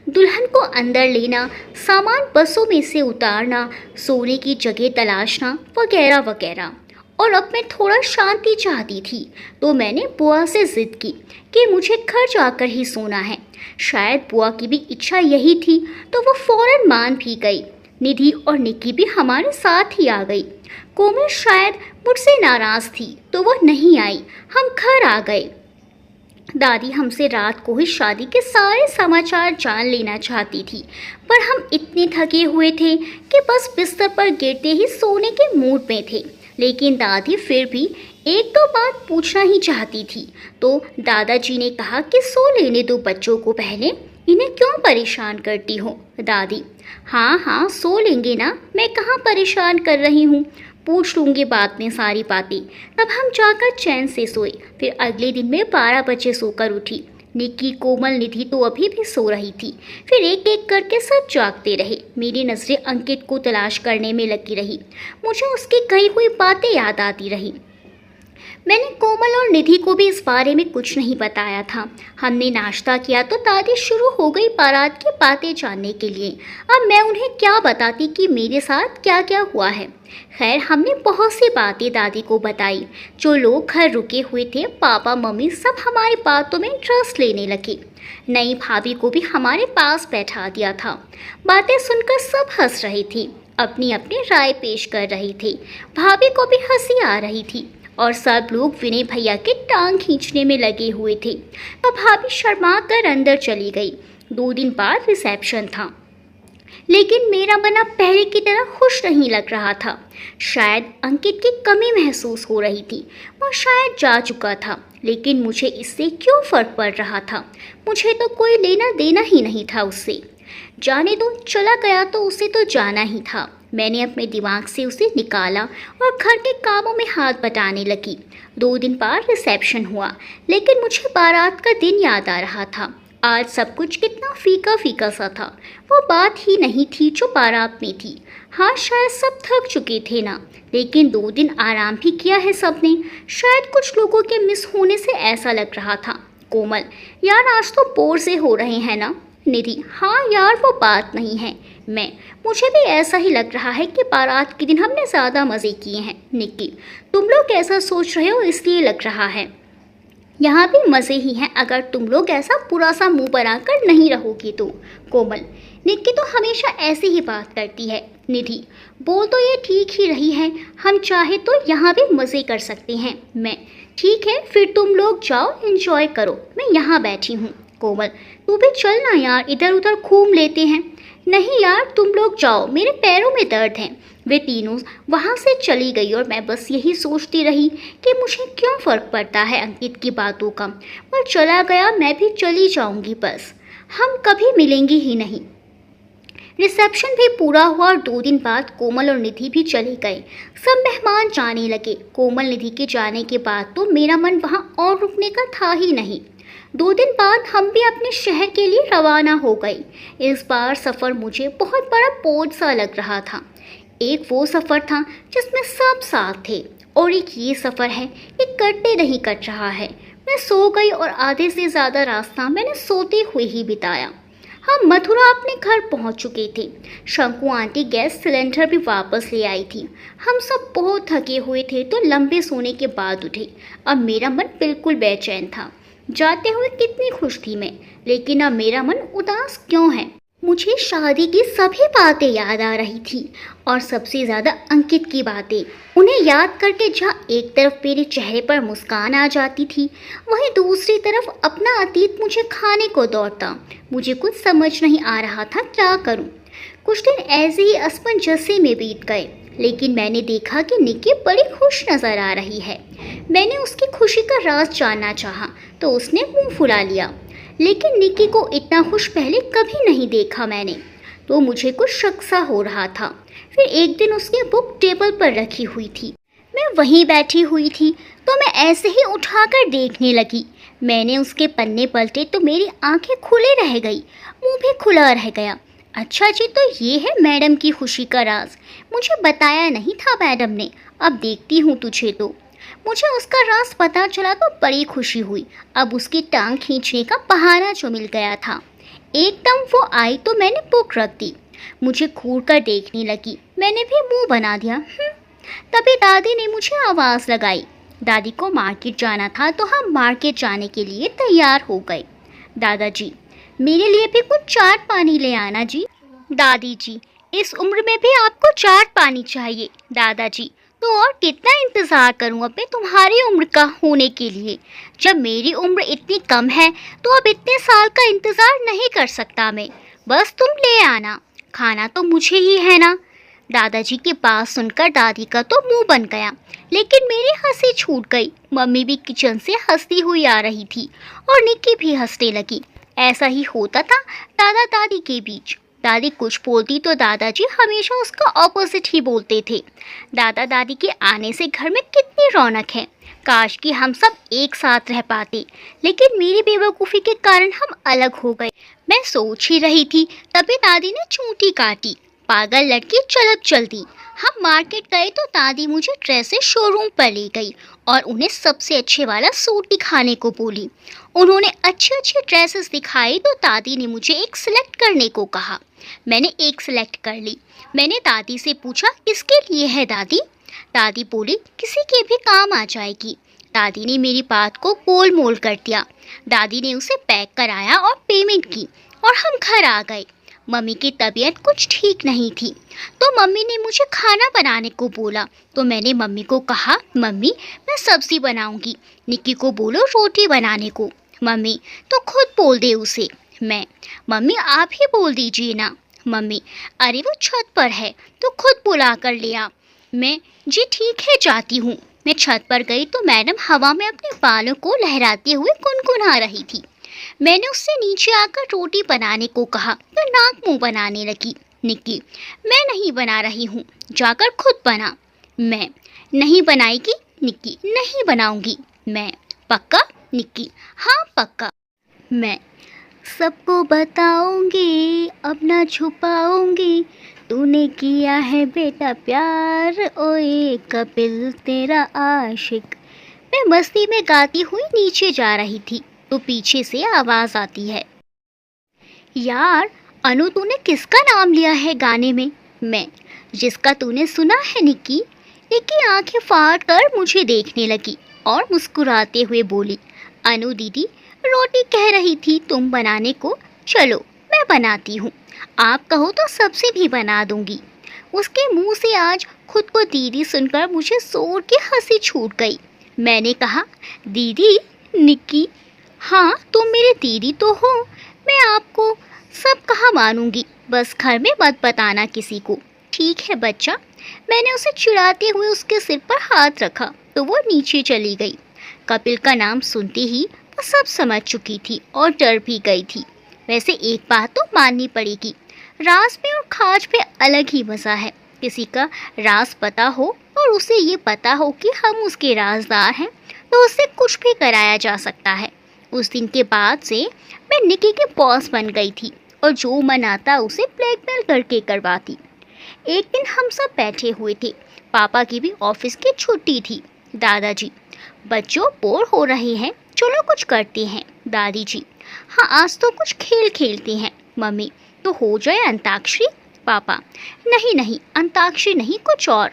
दुल्हन को अंदर लेना, सामान बसों में से उतारना, सोने की जगह तलाशना वगैरह वगैरह। और अब मैं थोड़ा शांति चाहती थी, तो मैंने बुआ से ज़िद की कि मुझे घर जाकर ही सोना है। शायद बुआ की भी इच्छा यही थी, तो वो फ़ौरन मान भी गई। निधि और निक्की भी हमारे साथ ही आ गई। कोमल शायद मुझसे नाराज़ थी, तो वो नहीं आई। हम घर आ गए। दादी हमसे रात को ही शादी के सारे समाचार जान लेना चाहती थी, पर हम इतने थके हुए थे कि बस बिस्तर पर गिरते ही सोने के मूड में थे। लेकिन दादी फिर भी एक दो बात पूछना ही चाहती थी, तो दादाजी ने कहा कि सो लेने दो बच्चों को पहले, इन्हें क्यों परेशान करती हो? दादी, हाँ हाँ सो लेंगे ना, मैं कहाँ परेशान कर रही हूँ, पूछ लूँगी बाद में सारी बातें। तब हम जाकर चैन से सोए। फिर अगले दिन मैं 12 बजे सोकर उठी। निक्की, कोमल, निधि तो अभी भी सो रही थी। फिर एक एक करके सब जागते रहे। मेरी नज़रें अंकित को तलाश करने में लगी रही। मुझे उसकी कही हुई बातें याद आती रही। मैंने कोमल और निधि को भी इस बारे में कुछ नहीं बताया था। हमने नाश्ता किया तो दादी शुरू हो गई बारात की बातें जानने के लिए। अब मैं उन्हें क्या बताती कि मेरे साथ क्या क्या हुआ है। खैर, हमने बहुत सी बातें दादी को बताई। जो लोग घर रुके हुए थे, पापा मम्मी, सब हमारी बातों में इंटरेस्ट लेने लगे। नई भाभी को भी हमारे पास बैठा दिया था। बातें सुनकर सब हंस रहे थे, अपनी अपनी राय पेश कर रहे थे। भाभी को भी हंसी आ रही थी। और सब लोग विनय भैया के टांग खींचने में लगे हुए थे। तो भाभी शर्मा कर अंदर चली गई। 2 दिन बाद रिसेप्शन था, लेकिन मेरा मन अब पहले की तरह खुश नहीं लग रहा था। शायद अंकित की कमी महसूस हो रही थी। वो शायद जा चुका था, लेकिन मुझे इससे क्यों फर्क पड़ रहा था? मुझे तो कोई लेना देना ही नहीं था उससे। जाने दो, चला गया तो उसे तो जाना ही था। मैंने अपने दिमाग से उसे निकाला और घर के कामों में हाथ बटाने लगी। 2 दिन बाद रिसेप्शन हुआ, लेकिन मुझे बारात का दिन याद आ रहा था। आज सब कुछ कितना फीका फीका सा था। वो बात ही नहीं थी जो बारात में थी। हाँ, शायद सब थक चुके थे ना, लेकिन 2 दिन आराम भी किया है सबने। शायद कुछ लोगों के मिस होने से ऐसा लग रहा था। कोमल, यार आज तो बोर से हो रहे हैं ना? निधि, हाँ यार वो बात नहीं है। मुझे भी ऐसा ही लग रहा है कि बारात के दिन हमने ज़्यादा मज़े किए हैं। निक्की, तुम लोग ऐसा सोच रहे हो इसलिए लग रहा है। यहाँ भी मज़े ही हैं अगर तुम लोग ऐसा पूरा सा मुंह बनाकर नहीं रहोगी तो। कोमल, निक्की तो हमेशा ऐसे ही बात करती है। निधि, बोल तो ये ठीक ही रही है, हम चाहे तो यहाँ भी मज़े कर सकते हैं। ठीक है, फिर तुम लोग जाओ, एंजॉय करो, मैं यहाँ बैठी हूँ। कोमल, तू भी चल ना यार, इधर उधर घूम लेते हैं। नहीं यार, तुम लोग जाओ, मेरे पैरों में दर्द है। वे तीनों वहाँ से चली गई और मैं बस यही सोचती रही कि मुझे क्यों फ़र्क पड़ता है अंकित की बातों का। वो चला गया, मैं भी चली जाऊँगी, बस हम कभी मिलेंगे ही नहीं। रिसेप्शन भी पूरा हुआ और 2 दिन बाद कोमल और निधि भी चले गए। सब मेहमान जाने लगे। कोमल निधि के जाने के बाद तो मेरा मन वहाँ और रुकने का था ही नहीं। 2 दिन बाद हम भी अपने शहर के लिए रवाना हो गए। इस बार सफ़र मुझे बहुत बड़ा बोझ सा लग रहा था। एक वो सफ़र था जिसमें सब साथ थे, और एक ये सफ़र है ये करते नहीं कट रहा है। मैं सो गई और आधे से ज़्यादा रास्ता मैंने सोते हुए ही बिताया। हम मथुरा अपने घर पहुंच चुके थे। शंकु आंटी गैस सिलेंडर भी वापस ले आई थी। हम सब बहुत थके हुए थे तो लंबे सोने के बाद उठे। अब मेरा मन बिल्कुल बेचैन था। जाते हुए कितनी खुश थी मैं, लेकिन अब मेरा मन उदास क्यों है? मुझे शादी की सभी बातें याद आ रही थी, और सबसे ज़्यादा अंकित की बातें। उन्हें याद करके जहाँ एक तरफ मेरे चेहरे पर मुस्कान आ जाती थी, वहीं दूसरी तरफ अपना अतीत मुझे खाने को दौड़ता। मुझे कुछ समझ नहीं आ रहा था क्या करूं। कुछ दिन ऐसे ही असमंजस्य में बीत गए, लेकिन मैंने देखा कि निक्की बड़ी खुश नज़र आ रही है। मैंने उसकी खुशी का राज जानना चाहा तो उसने मुंह फुला लिया, लेकिन निक्की को इतना खुश पहले कभी नहीं देखा मैंने, तो मुझे कुछ शक सा हो रहा था। फिर एक दिन उसकी बुक टेबल पर रखी हुई थी, मैं वहीं बैठी हुई थी, तो मैं ऐसे ही उठाकर देखने लगी। मैंने उसके पन्ने पलटे तो मेरी आंखें खुले रह गई, मुंह भी खुला रह गया। अच्छा जी, तो ये है मैडम की खुशी का राज। मुझे बताया नहीं था मैडम ने, अब देखती हूँ तुझे तो। मुझे उसका राज पता चला तो बड़ी खुशी हुई। अब उसकी टांग खींचने का बहाना जो मिल गया था। एकदम वो आई तो मैंने बुक रख दी, मुझे घूर कर देखने लगी। मैंने भी मुंह बना दिया। तभी दादी ने मुझे आवाज़ लगाई। दादी को मार्केट जाना था तो हम मार्केट जाने के लिए तैयार हो गए। दादाजी, मेरे लिए भी कुछ चाट पानी ले आना जी। दादी जी, इस उम्र में भी आपको चाट पानी चाहिए? दादाजी, तो और कितना इंतज़ार करूं अपने तुम्हारी उम्र का होने के लिए? जब मेरी उम्र इतनी कम है तो अब इतने साल का इंतज़ार नहीं कर सकता मैं। बस तुम ले आना, खाना तो मुझे ही है ना। दादाजी की बात सुनकर दादी का तो मुंह बन गया, लेकिन मेरी हंसी छूट गई। मम्मी भी किचन से हंसती हुई आ रही थी और निक्की भी हंसने लगी। ऐसा ही होता था दादा दादी के बीच। दादी कुछ बोलती तो दादाजी हमेशा उसका ऑपोजिट ही बोलते थे। दादा दादी के आने से घर में कितनी रौनक है। काश कि हम सब एक साथ रह पाते, लेकिन मेरी बेवकूफ़ी के कारण हम अलग हो गए। मैं सोच ही रही थी, तभी दादी ने चूंटी काटी। पागल लड़की, चलत चलती। हम मार्केट गए तो दादी मुझे ड्रेसेस शोरूम पर ले गई और उन्हें सबसे अच्छे वाला सूट दिखाने को बोली। उन्होंने अच्छे अच्छे ड्रेसेस दिखाए तो दादी ने मुझे एक सिलेक्ट करने को कहा। मैंने एक सिलेक्ट कर ली। मैंने दादी से पूछा, किसके लिए है दादी? दादी बोली, किसी के भी काम आ जाएगी। दादी ने मेरी बात को गोल मोल कर दिया। दादी ने उसे पैक कराया और पेमेंट की और हम घर आ गए। मम्मी की तबीयत कुछ ठीक नहीं थी, तो मम्मी ने मुझे खाना बनाने को बोला। तो मैंने मम्मी को कहा, मम्मी मैं सब्जी बनाऊंगी, निक्की को बोलो रोटी बनाने को। मम्मी तो खुद बोल दे उसे। मैं, मम्मी आप ही बोल दीजिए ना। मम्मी, अरे वो छत पर है तो खुद बुला कर ले आ। मैं, जी ठीक है जाती हूँ। मैं छत पर गई तो मैडम हवा में अपने बालों को लहराते हुए गुनगुना रही थी। मैंने उससे नीचे आकर रोटी बनाने को कहा तो नाक मुंह बनाने लगी। निक्की, मैं नहीं बना रही हूँ, जाकर खुद बना। मैं, नहीं बनाएगी? निक्की, नहीं बनाऊंगी। मैं, पक्का? निक्की, हाँ पक्का। मैं, सबको बताऊंगी अब ना छुपाऊंगी, तूने किया है बेटा प्यार, ओए कपिल तेरा आशिक। मैं मस्ती में गाती हुई नीचे जा रही थी तो पीछे से आवाज आती है, यार अनु तूने किसका नाम लिया है गाने में? मैं, जिसका तूने सुना है निक्की। निक्की आंखें फाड़ कर मुझे देखने लगी और मुस्कुराते हुए बोली, अनु दीदी रोटी कह रही थी तुम बनाने को, चलो मैं बनाती हूँ, आप कहो तो सबसे भी बना दूंगी। उसके मुंह से आज खुद को दीदी सुनकर मुझे जोर की हंसी छूट गई। मैंने कहा, दीदी? निक्की, हाँ तुम मेरी दीदी तो हो, मैं आपको सब कहा मानूंगी, बस घर में मत बताना किसी को, ठीक है बच्चा। मैंने उसे चिढ़ाते हुए उसके सिर पर हाथ रखा तो वो नीचे चली गई। कपिल का नाम सुनते ही वो सब समझ चुकी थी और डर भी गई थी। वैसे एक बात तो माननी पड़ेगी, राज में और खाज में अलग ही मज़ा है। किसी का राज पता हो और उसे ये पता हो कि हम उसके राजदार हैं तो उससे कुछ भी कराया जा सकता है। उस दिन के बाद से मैं निक्की के बॉस बन गई थी और जो मन आता उसे ब्लैकमेल करके करवाती। एक दिन हम सब बैठे हुए थे, पापा की भी ऑफिस की छुट्टी थी। दादाजी, बच्चों बोर हो रहे हैं, चलो कुछ करते हैं। दादी जी, हाँ आज तो कुछ खेल खेलते हैं। मम्मी, तो हो जाए अंताक्षरी। पापा, नहीं नहीं अंताक्षरी नहीं, कुछ और।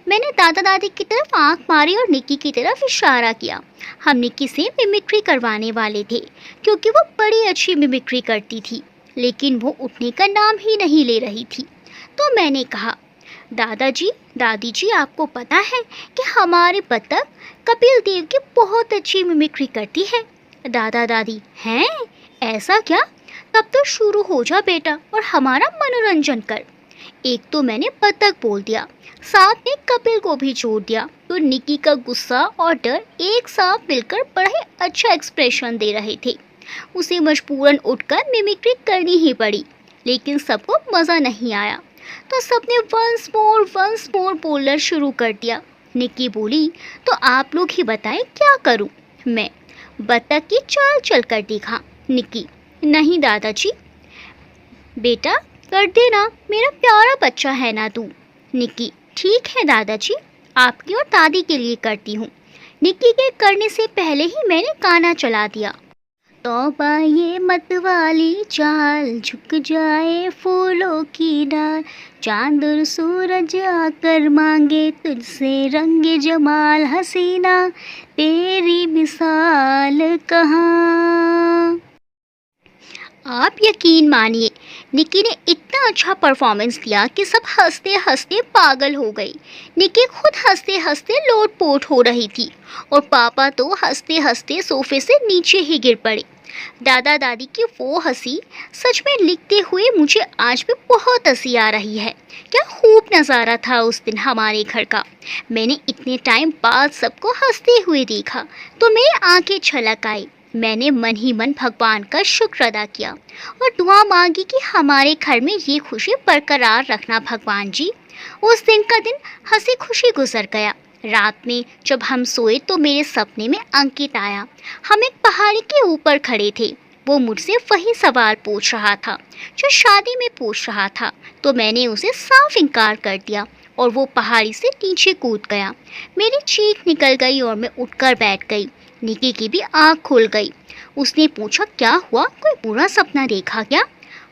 मैंने दादा दादी की तरफ आंख मारी और निक्की की तरफ इशारा किया। हम निक्की से मिमिक्री करवाने वाले थे क्योंकि वो बड़ी अच्छी मिमिक्री करती थी, लेकिन वो उठने का नाम ही नहीं ले रही थी। तो मैंने कहा, दादाजी दादी जी आपको पता है कि हमारे बत्तख कपिल देव की बहुत अच्छी मिमिक्री करती है। दादा दादी, हैं ऐसा क्या? तब तो शुरू हो जा बेटा और हमारा मनोरंजन कर। एक तो मैंने बत्तख बोल दिया, साथ में कपिल को भी जोड़ दिया, तो निक्की का गुस्सा और डर एक साथ मिलकर बड़ा ही अच्छा एक्सप्रेशन दे रहे थे। उसे मजबूरन उठकर मिमिक्री करनी ही पड़ी, लेकिन सबको मज़ा नहीं आया तो सबने वंस मोर बोलना शुरू कर दिया। निक्की बोली, तो आप लोग ही बताएं क्या करूं? मैं, बत्तख की चाल चल कर दिखा। निक्की, नहीं दादाजी। बेटा कर देना, मेरा प्यारा बच्चा है ना तू। निक्की, ठीक है दादाजी, आपकी और दादी के लिए करती हूँ। निक्की के करने से पहले ही मैंने गाना चला दिया। तौबा ये मत वाली चाल, झुक जाए फूलों की डाल, चांद और सूरज आकर मांगे तुझसे रंगे जमाल, हसीना तेरी मिसाल कहाँ। आप यकीन मानिए, निक्की ने इतना अच्छा परफॉर्मेंस दिया कि सब हंसते हंसते पागल हो गई। निक्की खुद हंसते हंसते लोटपोट हो रही थी और पापा तो हंसते हंसते सोफे से नीचे ही गिर पड़े। दादा दादी की वो हंसी सच में लिखते हुए मुझे आज भी बहुत हंसी आ रही है। क्या खूब नज़ारा था उस दिन हमारे घर का। मैंने इतने टाइम बाद सबको हंसते हुए देखा तो मेरी आंखें छलक आई। मैंने मन ही मन भगवान का शुक्र अदा किया और दुआ मांगी कि हमारे घर में ये खुशी बरकरार रखना भगवान जी। उस दिन का दिन हंसी खुशी गुजर गया। रात में जब हम सोए तो मेरे सपने में अंकित आया। हम एक पहाड़ी के ऊपर खड़े थे। वो मुझसे वही सवाल पूछ रहा था जो शादी में पूछ रहा था, तो मैंने उसे साफ इनकार कर दिया और वो पहाड़ी से नीचे कूद गया। मेरी चीख निकल गई और मैं उठकर बैठ गई। निक्की की भी आँख खुल गई। उसने पूछा, क्या हुआ, कोई बुरा सपना देखा क्या?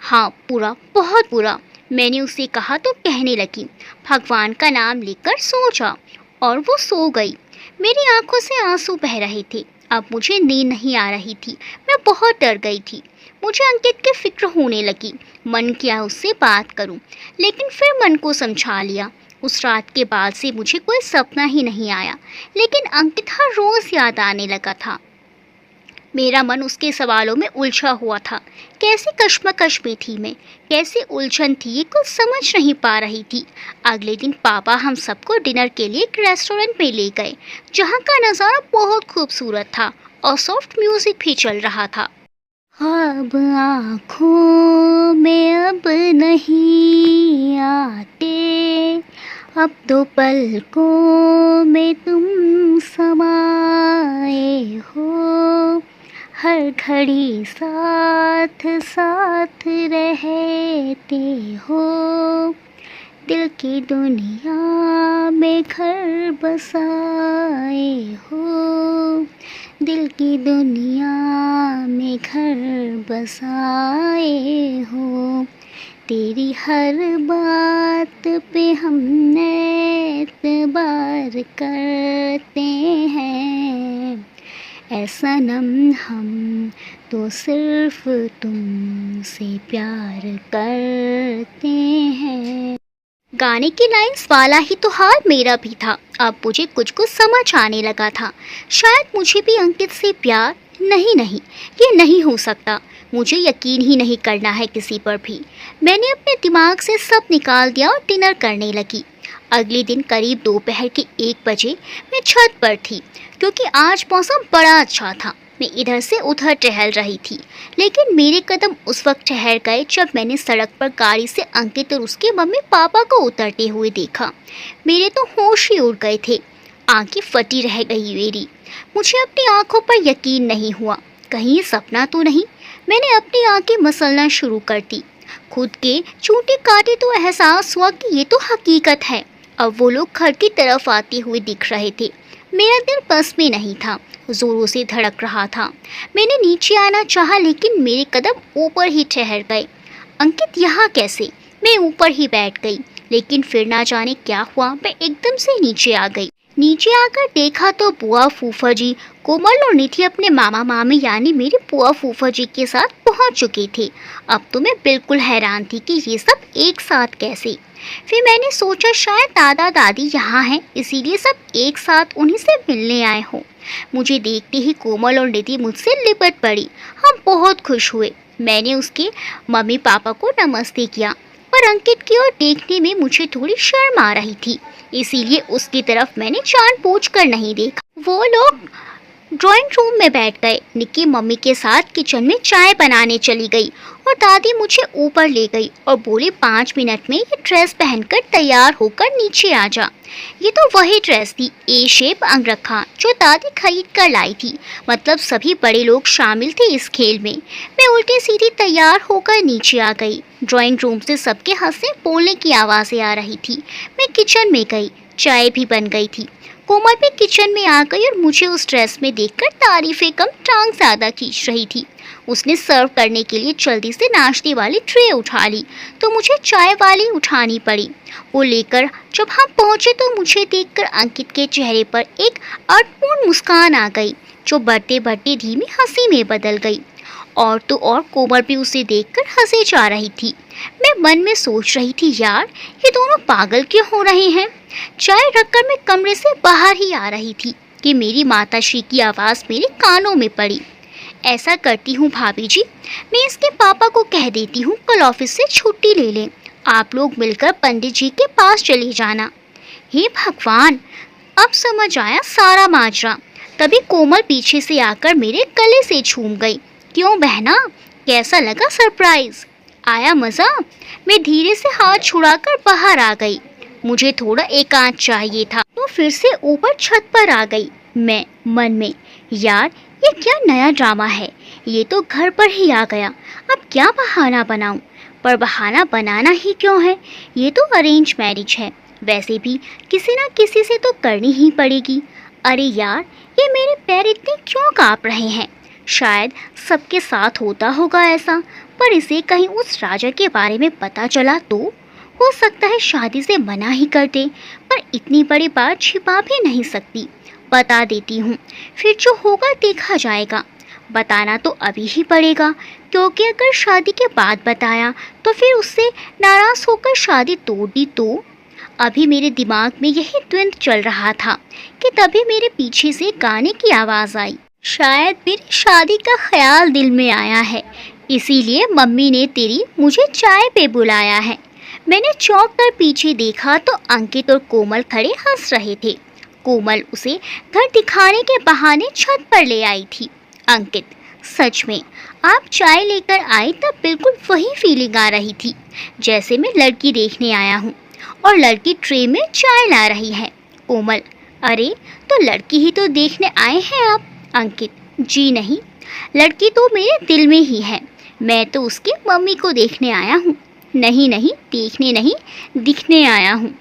हाँ बुरा, बहुत बुरा। मैंने उसे कहा तो कहने लगी, भगवान का नाम लेकर सो जा, और वो सो गई। मेरी आंखों से आंसू बह रहे थे अब मुझे नींद नहीं आ रही थी, मैं बहुत डर गई थी। मुझे अंकित की फिक्र होने लगी। मन किया उससे बात करूं, लेकिन फिर मन को समझा लिया। उस रात के बाद से मुझे कोई सपना ही नहीं आया, लेकिन अंकित हर रोज़ याद आने लगा था। मेरा मन उसके सवालों में उलझा हुआ था। कैसी कश्मकश में थी मैं, कैसी उलझन थी, ये कुछ समझ नहीं पा रही थी। अगले दिन पापा हम सबको डिनर के लिए एक रेस्टोरेंट में ले गए, जहाँ का नज़ारा बहुत खूबसूरत था और सॉफ्ट म्यूजिक भी चल रहा था। अब आँखों में अब नहीं आते, अब तो पलकों में तुम समाए हो, हर घड़ी साथ साथ रहते हो, दिल की दुनिया में घर बसाए हो, दिल की दुनिया में घर बसाए हो, तेरी हर बात पे हम एतबार करते हैं, ऐ सनम हम तो सिर्फ तुमसे प्यार करते हैं। गाने की लाइंस वाला ही तो हाल मेरा भी था। अब मुझे कुछ कुछ समझ आने लगा था। शायद मुझे भी अंकित से प्यार नहीं, ये नहीं हो सकता। मुझे यकीन ही नहीं करना है किसी पर भी। मैंने अपने दिमाग से सब निकाल दिया और डिनर करने लगी। अगले दिन करीब दोपहर के 1 बजे मैं छत पर थी, क्योंकि आज मौसम बड़ा अच्छा था। मैं इधर से उधर टहल रही थी, लेकिन मेरे कदम उस वक्त ठहर गए जब मैंने सड़क पर गाड़ी से अंकित और उसके मम्मी पापा को उतरते हुए देखा। मेरे तो होश ही उड़ गए थे, आंखें फटी रह गई मेरी। मुझे अपनी आंखों पर यकीन नहीं हुआ, कहीं ये सपना तो नहीं। मैंने अपनी आंखें मसलना शुरू कर दी। खुद के चूंटे काटे तो एहसास हुआ कि ये तो हकीकत है। अब वो लोग घर की तरफ आते हुए दिख रहे थे। मेरा दिल बस में नहीं था, जोरों से धड़क रहा था। मैंने नीचे आना चाहा, लेकिन मेरे कदम ऊपर ही ठहर गए। अंकित यहाँ कैसे? मैं ऊपर ही बैठ गई, लेकिन फिर ना जाने क्या हुआ, मैं एकदम से नीचे आ गई। नीचे आकर देखा तो बुआ फूफा जी, कोमल और निधि अपने मामा मामी यानी मेरे बुआ फूफा जी के साथ पहुंच चुके थे। अब तो मैं बिल्कुल हैरान थी कि ये सब एक साथ कैसे। फिर मैंने सोचा शायद दादा दादी यहाँ हैं, इसीलिए सब एक साथ उन्हीं से मिलने आए हों। मुझे देखते ही कोमल और निधि मुझसे लिपट पड़ी। हम बहुत खुश हुए। मैंने उसके मम्मी पापा को नमस्ते किया, पर अंकित की ओर देखने में मुझे थोड़ी शर्म आ रही थी, इसीलिए उसकी तरफ मैंने जानबूझकर नहीं देखा। वो लोग ड्राइंग रूम में बैठ गए। निक्की मम्मी के साथ किचन में चाय बनाने चली गई और दादी मुझे ऊपर ले गई और बोली 5 मिनट में ये ड्रेस पहनकर तैयार होकर नीचे आ जा। ये तो वही ड्रेस थी, ए शेप अंगरखा, जो दादी खरीद कर लाई थी। मतलब सभी बड़े लोग शामिल थे इस खेल में। मैं उल्टी सीधी तैयार होकर नीचे आ गई। ड्राइंग रूम से सबके हंसने बोलने की आवाज़ें आ रही थी। मैं किचन में गई, चाय भी बन गई थी। कोमल भी किचन में आ गई और मुझे उस ड्रेस में देखकर तारीफें कम टांग ज़्यादा खींच रही थी। उसने सर्व करने के लिए जल्दी से नाश्ते वाली ट्रे उठा ली, तो मुझे चाय वाली उठानी पड़ी। वो लेकर जब हम पहुँचे तो मुझे देखकर अंकित के चेहरे पर एक अर्थपूर्ण मुस्कान आ गई, जो बढ़ते बढ़ते धीमी हंसी में बदल गई। और तो और कोमल भी उसे देखकर हंसे जा रही थी। मैं मन में सोच रही थी, यार ये दोनों पागल क्यों हो रहे हैं। चाय रखकर मैं कमरे से बाहर ही आ रही थी कि मेरी माताश्री की आवाज़ मेरे कानों में पड़ी। ऐसा करती हूँ भाभी जी, मैं इसके पापा को कह देती हूँ कल ऑफिस से छुट्टी ले लें। आप लोग मिलकर पंडित जी के पास चले जाना। हे भगवान, अब समझ आया सारा माजरा। तभी कोमल पीछे से आकर मेरे गले से झूम गई। क्यों बहना, कैसा लगा सरप्राइज? आया मज़ा? मैं धीरे से हाथ छुड़ाकर बाहर आ गई। मुझे थोड़ा एकांत चाहिए था, तो फिर से ऊपर छत पर आ गई। मैं मन में, यार ये क्या नया ड्रामा है, ये तो घर पर ही आ गया, अब क्या बहाना बनाऊं? पर बहाना बनाना ही क्यों है, ये तो अरेंज मैरिज है, वैसे भी किसी ना किसी से तो करनी ही पड़ेगी। अरे यार, ये मेरे पैर इतने क्यों काँप रहे हैं? शायद सबके साथ होता होगा ऐसा, पर इसे कहीं उस राजा के बारे में पता चला तो हो सकता है शादी से मना ही कर दे, पर इतनी बड़ी बात छिपा भी नहीं सकती। बता देती हूँ, फिर जो होगा देखा जाएगा। बताना तो अभी ही पड़ेगा, क्योंकि अगर शादी के बाद बताया तो फिर उससे नाराज़ होकर शादी तोड़ दी तो। अभी मेरे दिमाग में यही द्वंद्व चल रहा था कि तभी मेरे पीछे से गाने की आवाज़ आई। शायद मेरी शादी का ख्याल दिल में आया है, इसीलिए मम्मी ने तेरी मुझे चाय पे बुलाया है। मैंने चौंक कर पीछे देखा तो अंकित और कोमल खड़े हंस रहे थे। कोमल उसे घर दिखाने के बहाने छत पर ले आई थी। अंकित, सच में आप चाय लेकर आए तब बिल्कुल वही फीलिंग आ रही थी जैसे मैं लड़की देखने आया हूँ और लड़की ट्रे में चाय ला रही है। कोमल, अरे तो लड़की ही तो देखने आए हैं आप। अंकित, जी नहीं, लड़की तो मेरे दिल में ही है, मैं तो उसकी मम्मी को देखने आया हूँ। नहीं नहीं, देखने नहीं, दिखने आया हूँ।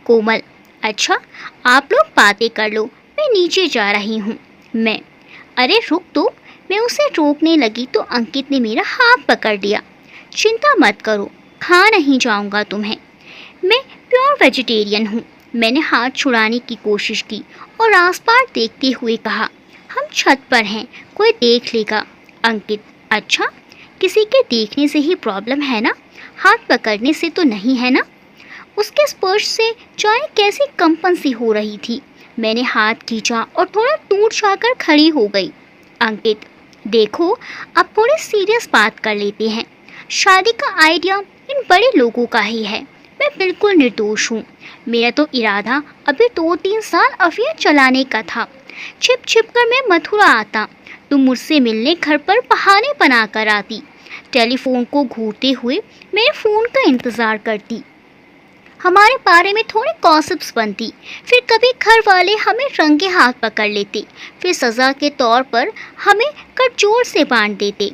कोमल, अच्छा आप लोग बातें कर लो, मैं नीचे जा रही हूँ। मैं, अरे रुक तो। मैं उसे रोकने लगी तो अंकित ने मेरा हाथ पकड़ लिया। चिंता मत करो, खा नहीं जाऊँगा तुम्हें, मैं प्योर वेजिटेरियन हूँ। मैंने हाथ छुड़ाने की कोशिश की और आसपास देखते हुए कहा, हम छत पर हैं, कोई देख लेगा। अंकित, अच्छा किसी के देखने से ही प्रॉब्लम है ना, हाथ पकड़ने से तो नहीं है ना। उसके स्पर्श से चाय कैसी कंपन सी हो रही थी। मैंने हाथ खींचा और थोड़ा दूर जाकर खड़ी हो गई। अंकित, देखो अब थोड़ी सीरियस बात कर लेते हैं। शादी का आइडिया इन बड़े लोगों का ही है, मैं बिल्कुल निर्दोष हूँ। मेरा तो इरादा अभी 2-3 साल अफेयर चलाने का था। छिप छिप कर मैं मथुरा आता, तुम मुझसे मिलने घर पर बहाने बना कर आती, टेलीफोन को घूरते हुए मेरे फ़ोन का इंतज़ार करती, हमारे बारे में थोड़ी गॉसिप्स बनती, फिर कभी घर वाले हमें रंगे हाथ पकड़ लेते, फिर सज़ा के तौर पर हमें कटजोर से बांध देते।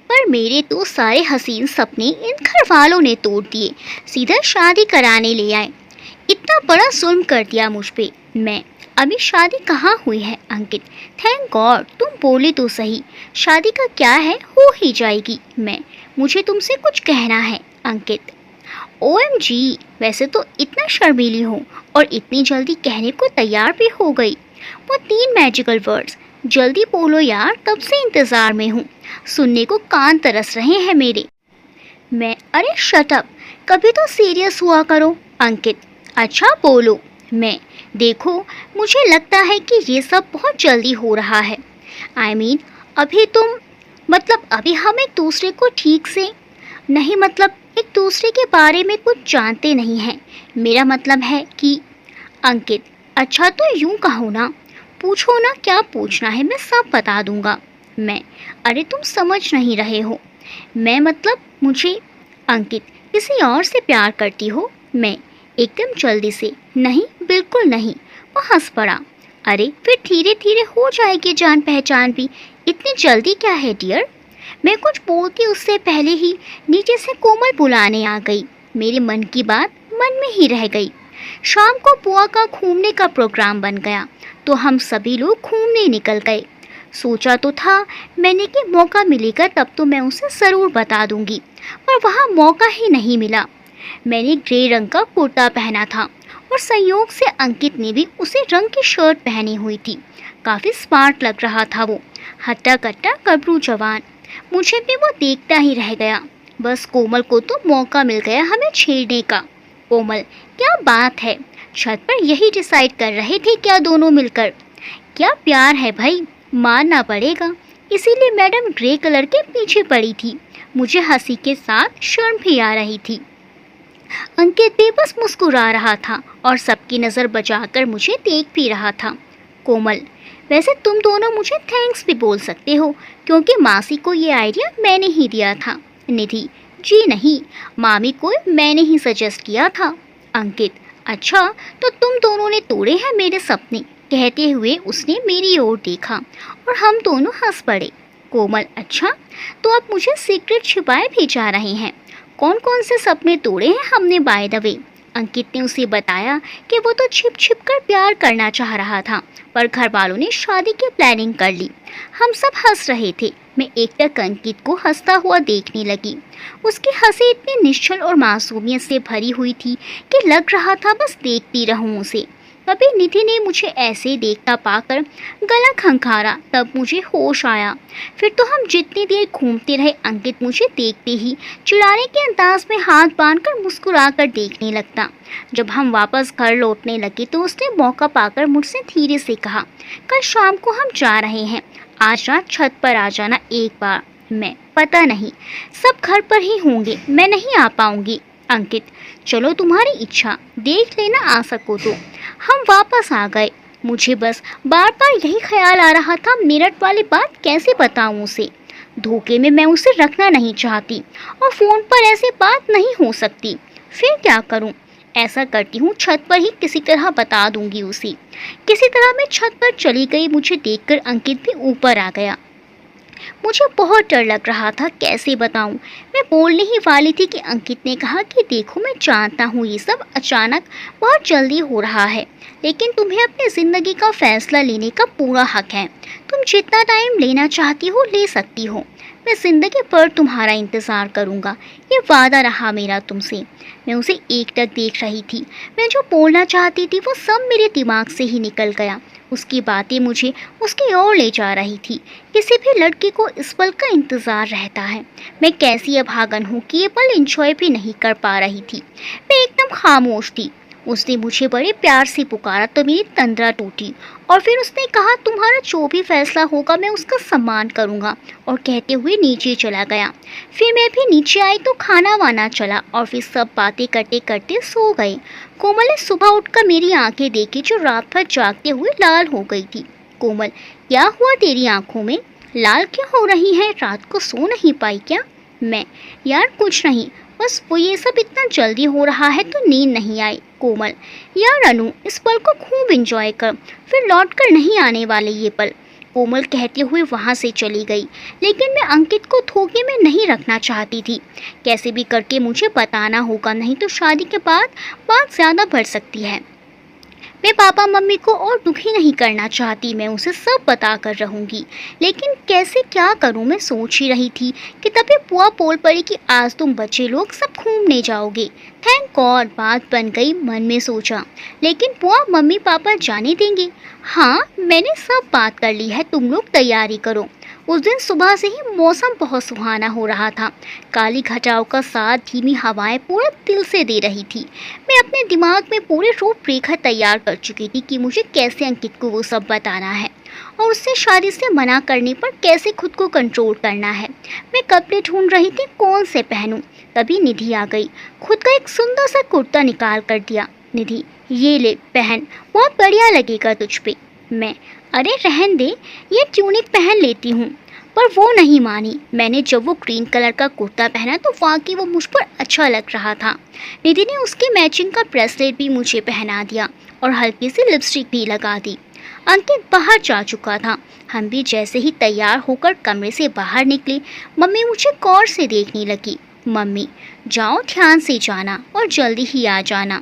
पर मेरे तो सारे हसीन सपने इन घर वालों ने तोड़ दिए, सीधा शादी कराने ले आए। इतना बड़ा जुल्म कर दिया मुझ पे। मैं, अभी शादी कहाँ हुई है अंकित, थैंक गॉड तुम बोले तो सही, शादी का क्या है, हो ही जाएगी। मैं, मुझे तुमसे कुछ कहना है। अंकित, OMG, वैसे तो इतना शर्मीली हो और इतनी जल्दी कहने को तैयार भी हो गई। वो 3 मैजिकल वर्ड्स, जल्दी बोलो यार, कब से इंतज़ार में हूँ, सुनने को कान तरस रहे हैं मेरे। मैं, अरे शट अप, कभी तो सीरियस हुआ करो। अंकित, अच्छा बोलो। मैं, देखो मुझे लगता है कि ये सब बहुत जल्दी हो रहा है। I mean, अभी तुम, मतलब अभी हम एक दूसरे को ठीक से नहीं, मतलब एक दूसरे के बारे में कुछ जानते नहीं हैं। मेरा मतलब है कि। अंकित, अच्छा तो यूँ कहो ना, पूछो ना क्या पूछना है, मैं सब बता दूंगा। मैं, अरे तुम समझ नहीं रहे हो। मैं मतलब मुझे। अंकित, किसी और से प्यार करती हो। मैं, एकदम जल्दी से, नहीं बिल्कुल नहीं। वो हंस पड़ा। अरे फिर धीरे धीरे हो जाएगी जान पहचान भी, इतनी जल्दी क्या है डियर। मैं कुछ बोलती उससे पहले ही नीचे से कोमल बुलाने आ गई। मेरे मन की बात मन में ही रह गई। शाम को बुआ का घूमने का प्रोग्राम बन गया तो हम सभी लोग घूमने निकल गए। सोचा तो था मैंने कि मौका मिलेगा तब तो मैं उसे ज़रूर बता दूंगी, पर वहाँ मौका ही नहीं मिला। मैंने ग्रे रंग का कुर्ता पहना था और संयोग से अंकित ने भी उसी रंग की शर्ट पहनी हुई थी। काफ़ी स्मार्ट लग रहा था वो, हट्टा कट्टा गबरू जवान। मुझे भी वो देखता ही रह गया। बस कोमल को तो मौका मिल गया हमें छेड़ने का। कोमल, क्या बात है, छत पर यही डिसाइड कर रहे थे क्या दोनों मिलकर। क्या प्यार है भाई, मानना पड़ेगा। इसीलिए मैडम ग्रे कलर के पीछे पड़ी थी। मुझे हंसी के साथ शर्म भी आ रही थी। अंकित भी बस मुस्कुरा रहा था और सबकी नज़र बचाकर मुझे देख भी रहा था। कोमल, वैसे तुम दोनों मुझे थैंक्स भी बोल सकते हो, क्योंकि मासी को ये आइडिया मैंने ही दिया था। निधि, जी नहीं, मामी को मैंने ही सजेस्ट किया था। अंकित, अच्छा तो तुम दोनों ने तोड़े हैं मेरे सपने। कहते हुए उसने मेरी ओर देखा और हम दोनों हंस पड़े। कोमल, अच्छा तो अब मुझे सीक्रेट छिपाए भी जा रहे हैं, कौन कौन से सपने तोड़े हैं हमने बाय द वे। अंकित ने उसे बताया कि वो तो छिप छिप कर प्यार करना चाह रहा था, पर घर वालों ने शादी की प्लानिंग कर ली। हम सब हंस रहे थे। मैं एकटक अंकित को हंसता हुआ देखने लगी। उसकी हंसी इतनी निश्चल और मासूमियत से भरी हुई थी कि लग रहा था बस देखती रहूं उसे। तभी निधि ने मुझे ऐसे देखता पाकर गला खंखारा। तब मुझे होश आया। फिर तो हम जितनी देर घूमते रहे। अंकित मुझे देखते ही चिढ़ाने के अंदाज में हाथ बांधकर मुस्कुराकर देखने लगता। जब हम वापस घर लौटने लगे तो उसने मौका पाकर मुझसे धीरे से कहा, कल शाम को हम जा रहे हैं, आज रात छत पर आ जाना एक बार। मैं, पता नहीं, सब घर पर ही होंगे, मैं नहीं आ पाऊंगी। अंकित, चलो तुम्हारी इच्छा, देख लेना आ सको तो। हम वापस आ गए। मुझे बस बार बार यही ख्याल आ रहा था, मेरठ वाली बात कैसे बताऊं उसे। धोखे में मैं उसे रखना नहीं चाहती और फ़ोन पर ऐसे बात नहीं हो सकती। फिर क्या करूं? ऐसा करती हूँ, छत पर ही किसी तरह बता दूंगी उसे। किसी तरह मैं छत पर चली गई। मुझे देखकर अंकित भी ऊपर आ गया। मुझे बहुत डर लग रहा था, कैसे बताऊं। मैं बोलने ही वाली थी कि अंकित ने कहा कि देखो, मैं जानता हूँ ये सब अचानक बहुत जल्दी हो रहा है, लेकिन तुम्हें अपनी ज़िंदगी का फैसला लेने का पूरा हक है। तुम जितना टाइम लेना चाहती हो ले सकती हो। मैं ज़िंदगी भर तुम्हारा इंतज़ार करूँगा, ये वादा रहा मेरा तुमसे। मैं उसे एकटक देख रही थी। मैं जो बोलना चाहती थी वो सब मेरे दिमाग से ही निकल गया। उसकी बातें मुझे उसकी ओर ले जा रही थी। किसी भी लड़की को इस पल का इंतज़ार रहता है। मैं कैसी अभागन हूँ कि ये पल एंजॉय भी नहीं कर पा रही थी। मैं एकदम खामोश थी। उसने मुझे बड़े प्यार से पुकारा तो मेरी तंद्रा टूटी। और फिर उसने कहा, तुम्हारा जो भी फैसला होगा मैं उसका सम्मान करूँगा, और कहते हुए नीचे चला गया। फिर मैं भी नीचे आई तो खाना वाना चला और फिर सब बातें करते करते सो गए। कोमल ने सुबह उठकर मेरी आंखें देखी जो रात भर जागते हुए लाल हो गई थी। कोमल, क्या हुआ तेरी आंखों में? लाल क्यों हो रही है? रात को सो नहीं पाई क्या? मैं, यार कुछ नहीं, बस वो ये सब इतना जल्दी हो रहा है तो नींद नहीं आई। कोमल, यार अनु, इस पल को खूब एंजॉय कर, फिर लौट कर नहीं आने वाले ये पल। कोमल कहते हुए वहाँ से चली गई। लेकिन मैं अंकित को धोखे में नहीं रखना चाहती थी। कैसे भी करके मुझे बताना होगा, नहीं तो शादी के बाद बात ज़्यादा बढ़ सकती है। मैं पापा मम्मी को और दुखी नहीं करना चाहती। मैं उसे सब बता कर रहूँगी, लेकिन कैसे क्या करूँ मैं सोच ही रही थी कि तभी बुआ बोल पड़ी कि आज तुम बच्चे लोग सब घूमने जाओगे। थैंक गॉड, बात बन गई। मन में सोचा, लेकिन बुआ मम्मी पापा जाने देंगे? हाँ, मैंने सब बात कर ली है, तुम लोग तैयारी करो। उस दिन सुबह से ही मौसम बहुत सुहाना हो रहा था। काली घटाओं का साथ धीमी हवाएं पूरा दिल से दे रही थी। मैं अपने दिमाग में पूरी रूपरेखा तैयार कर चुकी थी कि मुझे कैसे अंकित को वो सब बताना है और उससे शादी से मना करने पर कैसे खुद को कंट्रोल करना है। मैं कपड़े ढूंढ रही थी कौन से पहनूं, तभी निधि आ गई। खुद का एक सुंदर सा कुर्ता निकाल कर दिया। निधि, ये ले पहन, बहुत बढ़िया लगेगा तुझ पे। मैं, अरे रहन दे, ये ट्यूनिक पहन लेती हूँ। पर वो नहीं मानी। मैंने जब वो ग्रीन कलर का कुर्ता पहना तो वाकई वो मुझ पर अच्छा लग रहा था। निधि ने उसके मैचिंग का ब्रेसलेट भी मुझे पहना दिया और हल्की सी लिपस्टिक भी लगा दी। अंकित बाहर जा चुका था। हम भी जैसे ही तैयार होकर कमरे से बाहर निकले, मम्मी मुझे गौर से देखने लगी। मम्मी, जाओ ध्यान से जाना और जल्दी ही आ जाना।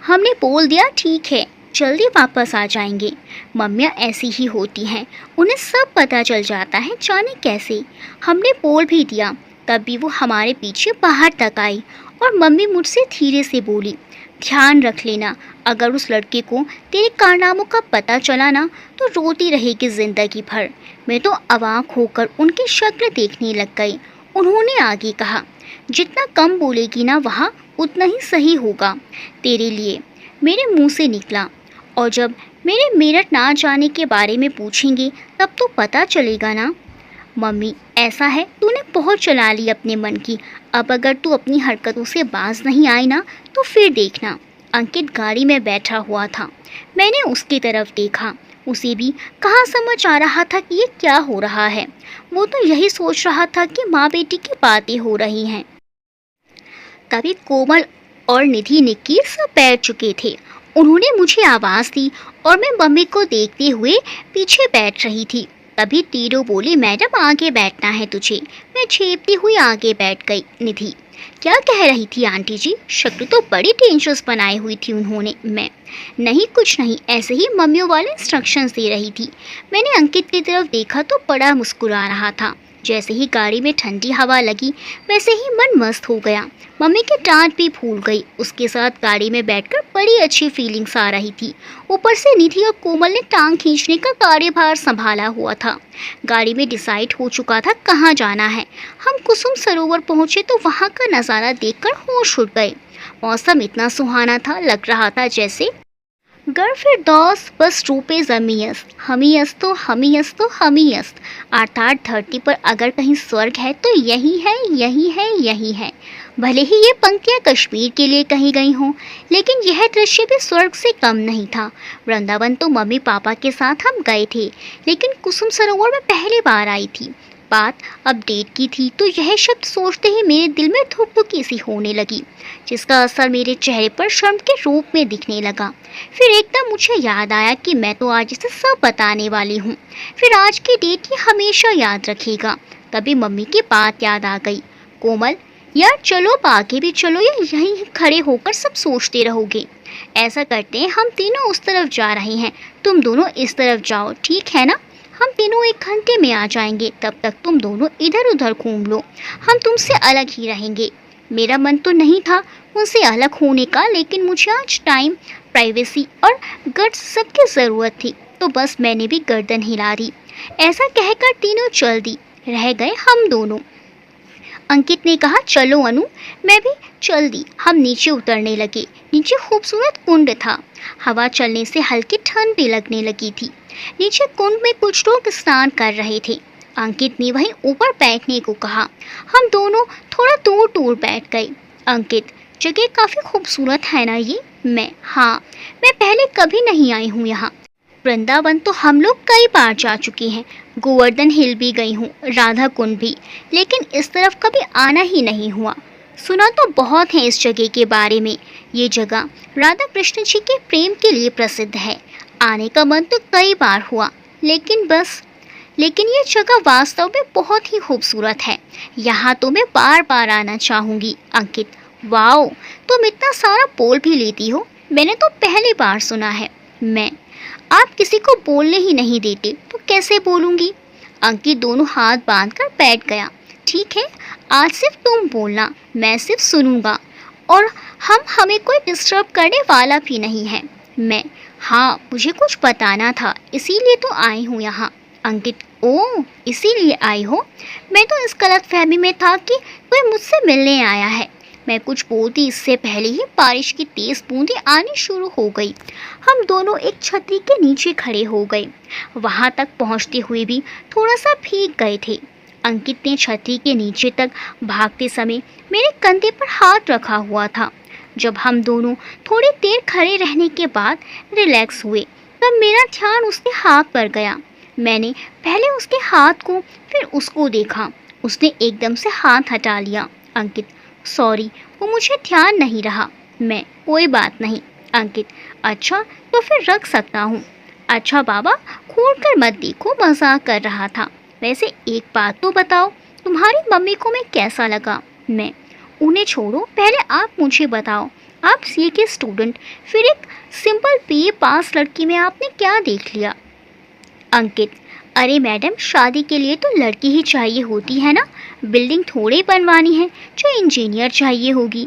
हमने बोल दिया ठीक है, जल्दी वापस आ जाएंगे। मम्मियाँ ऐसी ही होती हैं, उन्हें सब पता चल जाता है, जाने कैसे। हमने बोल भी दिया, तब भी वो हमारे पीछे बाहर तक आई और मम्मी मुझसे धीरे से बोली, ध्यान रख लेना, अगर उस लड़के को तेरे कारनामों का पता चला ना तो रोती रहेगी ज़िंदगी भर। मैं तो अवाक होकर उनकी शक्ल देखने लग गई। उन्होंने आगे कहा, जितना कम बोलेगी ना वहाँ उतना ही सही होगा तेरे लिए। मेरे मुंह से निकला, और जब मेरे मेरठ ना जाने के बारे में पूछेंगे तब तो पता चलेगा ना। मम्मी, ऐसा है, तूने बहुत चला ली अपने मन की। अब अगर तू अपनी हरकतों से बाज नहीं आई ना तो फिर देखना। अंकित गाड़ी में बैठा हुआ था। मैंने उसकी तरफ देखा। उसे भी कहाँ समझ आ रहा था कि ये क्या हो रहा है। वो तो यही सोच रहा था कि माँ बेटी की बातें हो रही हैं। तभी कोमल और निधि निक्की सब बैठ चुके थे। उन्होंने मुझे आवाज़ दी और मैं मम्मी को देखते हुए पीछे बैठ रही थी। तभी तीरो बोली, मैडम आगे बैठना है तुझे। मैं छेपती हुई आगे बैठ गई। निधि, क्या कह रही थी आंटी जी? शक्ल तो बड़ी टेंशस बनाई हुई थी उन्होंने। मैं, नहीं कुछ नहीं, ऐसे ही मम्मियों वाले इंस्ट्रक्शंस दे रही थी। मैंने अंकित की तरफ देखा तो बड़ा मुस्कुरा रहा था। जैसे ही गाड़ी में ठंडी हवा लगी वैसे ही मन मस्त हो गया। मम्मी की डांट भी भूल गई। उसके साथ गाड़ी में बैठकर बड़ी अच्छी फीलिंग्स आ रही थी। ऊपर से निधि और कोमल ने टांग खींचने का कार्यभार संभाला हुआ था। गाड़ी में डिसाइड हो चुका था कहाँ जाना है। हम कुसुम सरोवर पहुंचे तो वहाँ का नज़ारा देखकर होश उड़ गए। मौसम इतना सुहाना था, लग रहा था जैसे गर फिरदौस बस रूपे ज़मीयस्त हमीयस्तो हमीयस्तो हमीयस्त, अर्थात धरती पर अगर कहीं स्वर्ग है तो यही है, यही है, यही है। भले ही ये पंक्तियाँ कश्मीर के लिए कही गई हों, लेकिन यह दृश्य भी स्वर्ग से कम नहीं था। वृंदावन तो मम्मी पापा के साथ हम गए थे, लेकिन कुसुम सरोवर में पहली बार आई थी। बात अपडेट की थी तो यह शब्द सोचते ही मेरे दिल में धुकधुकी सी होने लगी, जिसका असर मेरे चेहरे पर शर्म के रूप में दिखने लगा। फिर एकदम मुझे याद आया कि मैं तो आज इसे सब बताने वाली हूँ। फिर आज की डेट ये हमेशा याद रखेगा। तभी मम्मी की बात याद आ गई। कोमल, यार चलो आगे भी चलो या यहीं खड़े होकर सब सोचते रहोगे? ऐसा करते हैं, हम तीनों उस तरफ जा रहे हैं, तुम दोनों इस तरफ जाओ, ठीक है ना? हम तीनों 1 घंटे में आ जाएंगे, तब तक तुम दोनों इधर उधर घूम लो। हम तुमसे अलग ही रहेंगे। मेरा मन तो नहीं था उनसे अलग होने का, लेकिन मुझे आज टाइम, प्राइवेसी और गट्स सबकी ज़रूरत थी, तो बस मैंने भी गर्दन हिला दी। ऐसा कहकर तीनों चल दी, रह गए हम दोनों। अंकित ने कहा, चलो अनु। मैं भी चल दी। हम नीचे उतरने लगे। नीचे खूबसूरत कुंड था। हवा चलने से हल्की ठंड भी लगने लगी थी। नीचे कुंड में कुछ लोग स्नान कर रहे थे। अंकित ने वहीं ऊपर बैठने को कहा। हम दोनों थोड़ा दूर दूर बैठ गए। अंकित, जगह काफ़ी खूबसूरत है ना ये? हाँ, मैं पहले कभी नहीं आई हूँ यहाँ। वृंदावन तो हम लोग कई बार जा चुके हैं। गोवर्धन हिल भी गई हूँ, राधा कुंड भी, लेकिन इस तरफ कभी आना ही नहीं हुआ। सुना तो बहुत है इस जगह के बारे में। ये जगह राधा कृष्ण जी के प्रेम के लिए प्रसिद्ध है। आने का मन तो कई बार हुआ, लेकिन ये जगह वास्तव में बहुत ही खूबसूरत है। यहाँ तो मैं बार बार आना चाहूँगी। अंकित, वाओ, तुम इतना सारा बोल भी लेती हो। मैंने तो पहली बार सुना है। आप किसी को बोलने ही नहीं देते तो कैसे बोलूँगी? अंकित दोनों हाथ बांधकर बैठ गया। ठीक है, आज सिर्फ तुम बोलना, मैं सिर्फ सुनूंगा, और हमें कोई डिस्टर्ब करने वाला भी नहीं है। हाँ, मुझे कुछ बताना था, इसीलिए तो आई हूँ यहाँ। अंकित, ओह, इसीलिए आई हो? मैं तो इस गलतफहमी में था कि कोई मुझसे मिलने आया है। मैं कुछ बोलती इससे पहले ही बारिश की तेज़ बूंदें आनी शुरू हो गई। हम दोनों एक छतरी के नीचे खड़े हो गए। वहाँ तक पहुँचते हुए भी थोड़ा सा भीग गए थे। अंकित ने छतरी के नीचे तक भागते समय मेरे कंधे पर हाथ रखा हुआ था। जब हम दोनों थोड़ी देर खड़े रहने के बाद रिलैक्स हुए, तब मेरा ध्यान उसके हाथ पर गया। मैंने पहले उसके हाथ को, फिर उसको देखा। उसने एकदम से हाथ हटा लिया। अंकित, सॉरी, वो मुझे ध्यान नहीं रहा। कोई बात नहीं। अंकित, अच्छा, तो फिर रख सकता हूँ। अच्छा बाबा, घूर कर मत देखो, मजाक कर रहा था। वैसे एक बात तो बताओ, तुम्हारी मम्मी को मैं कैसा लगा? उन्हें छोड़ो, पहले आप मुझे बताओ। आप सीए के स्टूडेंट, फिर एक सिंपल बीए पास लड़की में आपने क्या देख लिया? अंकित, अरे मैडम, शादी के लिए तो लड़की ही चाहिए होती है ना। बिल्डिंग थोड़ी बनवानी है जो इंजीनियर चाहिए होगी।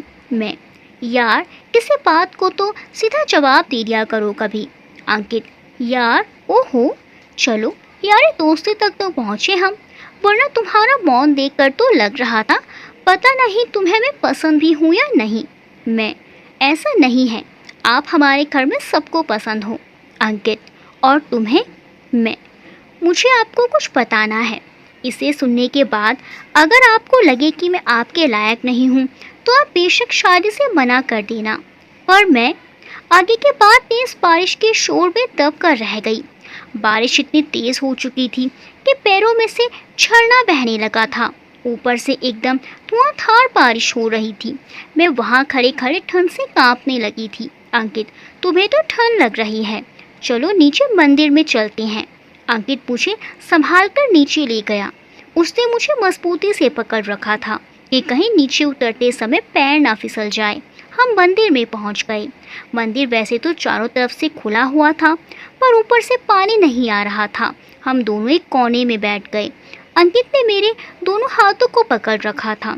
यार, किसी बात को तो सीधा जवाब दे दिया करो कभी। अंकित, यार, ओहो, चलो यार, दोस्ती तक तो पहुँचे हम, वरना तुम्हारा मौन देखकर तो लग रहा था पता नहीं तुम्हें मैं पसंद भी हूँ या नहीं। ऐसा नहीं है, आप हमारे घर में सबको पसंद हो। अंकित, और तुम्हें? मुझे आपको कुछ बताना है। इसे सुनने के बाद अगर आपको लगे कि मैं आपके लायक नहीं हूँ तो आप बेशक शादी से मना कर देना। पर मैं आगे के बाद तेज बारिश के शोर में दब कर रह गई। बारिश इतनी तेज हो चुकी थी कि पैरों में से झरना बहने लगा था। ऊपर से एकदम धुआंधार बारिश हो रही थी। मैं वहाँ खड़े खड़े ठंड से कांपने लगी थी। अंकित, तुम्हें तो ठंड लग रही है, चलो नीचे मंदिर में चलते हैं। अंकित मुझे संभाल कर नीचे ले गया। उसने मुझे मजबूती से पकड़ रखा था कि कहीं नीचे उतरते समय पैर ना फिसल जाए। हम मंदिर में पहुंच गए। मंदिर वैसे तो चारों तरफ से खुला हुआ था, पर ऊपर से पानी नहीं आ रहा था। हम दोनों एक कोने में बैठ गए। अंकित ने मेरे दोनों हाथों को पकड़ रखा था।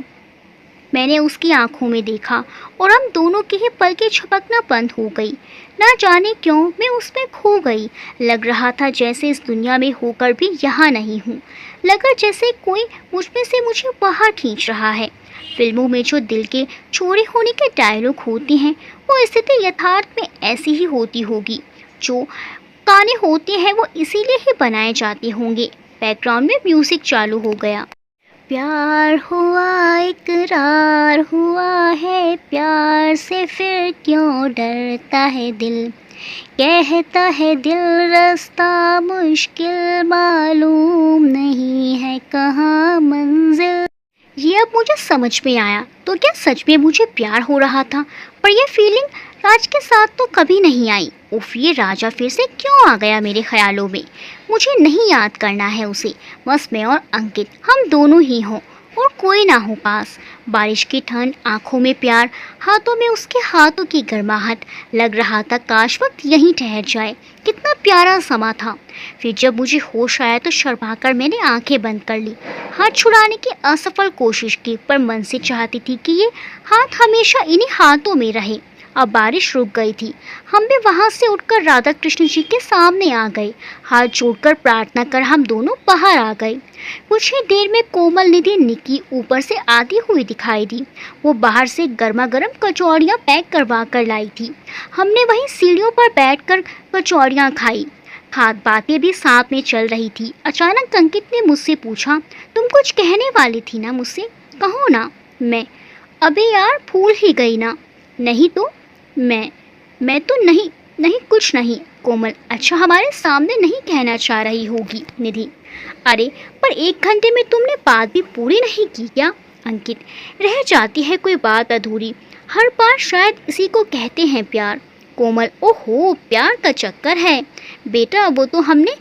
मैंने उसकी आंखों में देखा और हम दोनों की ही पलकें झपकना बंद हो गई। ना जाने क्यों मैं उसमें खो गई। लग रहा था जैसे इस दुनिया में होकर भी यहाँ नहीं हूँ। लगा जैसे कोई मुझमें से मुझे बाहर खींच रहा है। फिल्मों में जो दिल के चोरी होने के डायलॉग होते हैं, वो स्थिति यथार्थ में ऐसी ही होती होगी। जो गाने होते हैं वो इसीलिए ही बनाए जाते होंगे। बैकग्राउंड में म्यूजिक चालू हो गया। प्यार हुआ इकरार हुआ है, प्यार से फिर क्यों डरता है दिल, कहता है दिल रास्ता मुश्किल, मालूम नहीं है कहाँ मंजिल। ये अब मुझे समझ में आया, तो क्या सच में मुझे प्यार हो रहा था? पर यह फीलिंग राज के साथ तो कभी नहीं आई। उफ, ये राजा फिर से क्यों आ गया मेरे ख्यालों में? मुझे नहीं याद करना है उसे, बस मैं और अंकित, हम दोनों ही हों और कोई ना हो पास। बारिश की ठंड, आंखों में प्यार, हाथों में उसके हाथों की गर्माहट। लग रहा था काश वक्त यहीं ठहर जाए। कितना प्यारा समा था। फिर जब मुझे होश आया तो शर्माकर मैंने आंखें बंद कर ली। हाथ छुड़ाने की असफल कोशिश की, पर मन से चाहती थी कि ये हाथ हमेशा इन्हीं हाथों में रहे। अब बारिश रुक गई थी। हम भी वहाँ से उठकर राधा कृष्ण जी के सामने आ गए। हाथ जोड़कर प्रार्थना कर हम दोनों बाहर आ गए। कुछ ही देर में कोमल निधि निकी ऊपर से आती हुई दिखाई दी। वो बाहर से गर्मा गर्म कचौड़ियाँ पैक करवा कर लाई थी। हमने वहीं सीढ़ियों पर बैठकर कचौड़ियाँ खाई। बातें भी साथ में चल रही थी। अचानक अंकित ने मुझसे पूछा, तुम कुछ कहने वाली थी ना मुझसे, कहो ना। मैं, अबे यार भूल ही गई ना। नहीं तो मैं तो नहीं कुछ नहीं। कोमल, अच्छा हमारे सामने नहीं कहना चाह रही होगी। निधि, अरे पर 1 घंटे में तुमने बात भी पूरी नहीं की क्या? अंकित, रह जाती है कोई बात अधूरी, हर बार शायद इसी को कहते हैं प्यार। कोमल, ओहो, प्यार का चक्कर है बेटा, वो तो हमने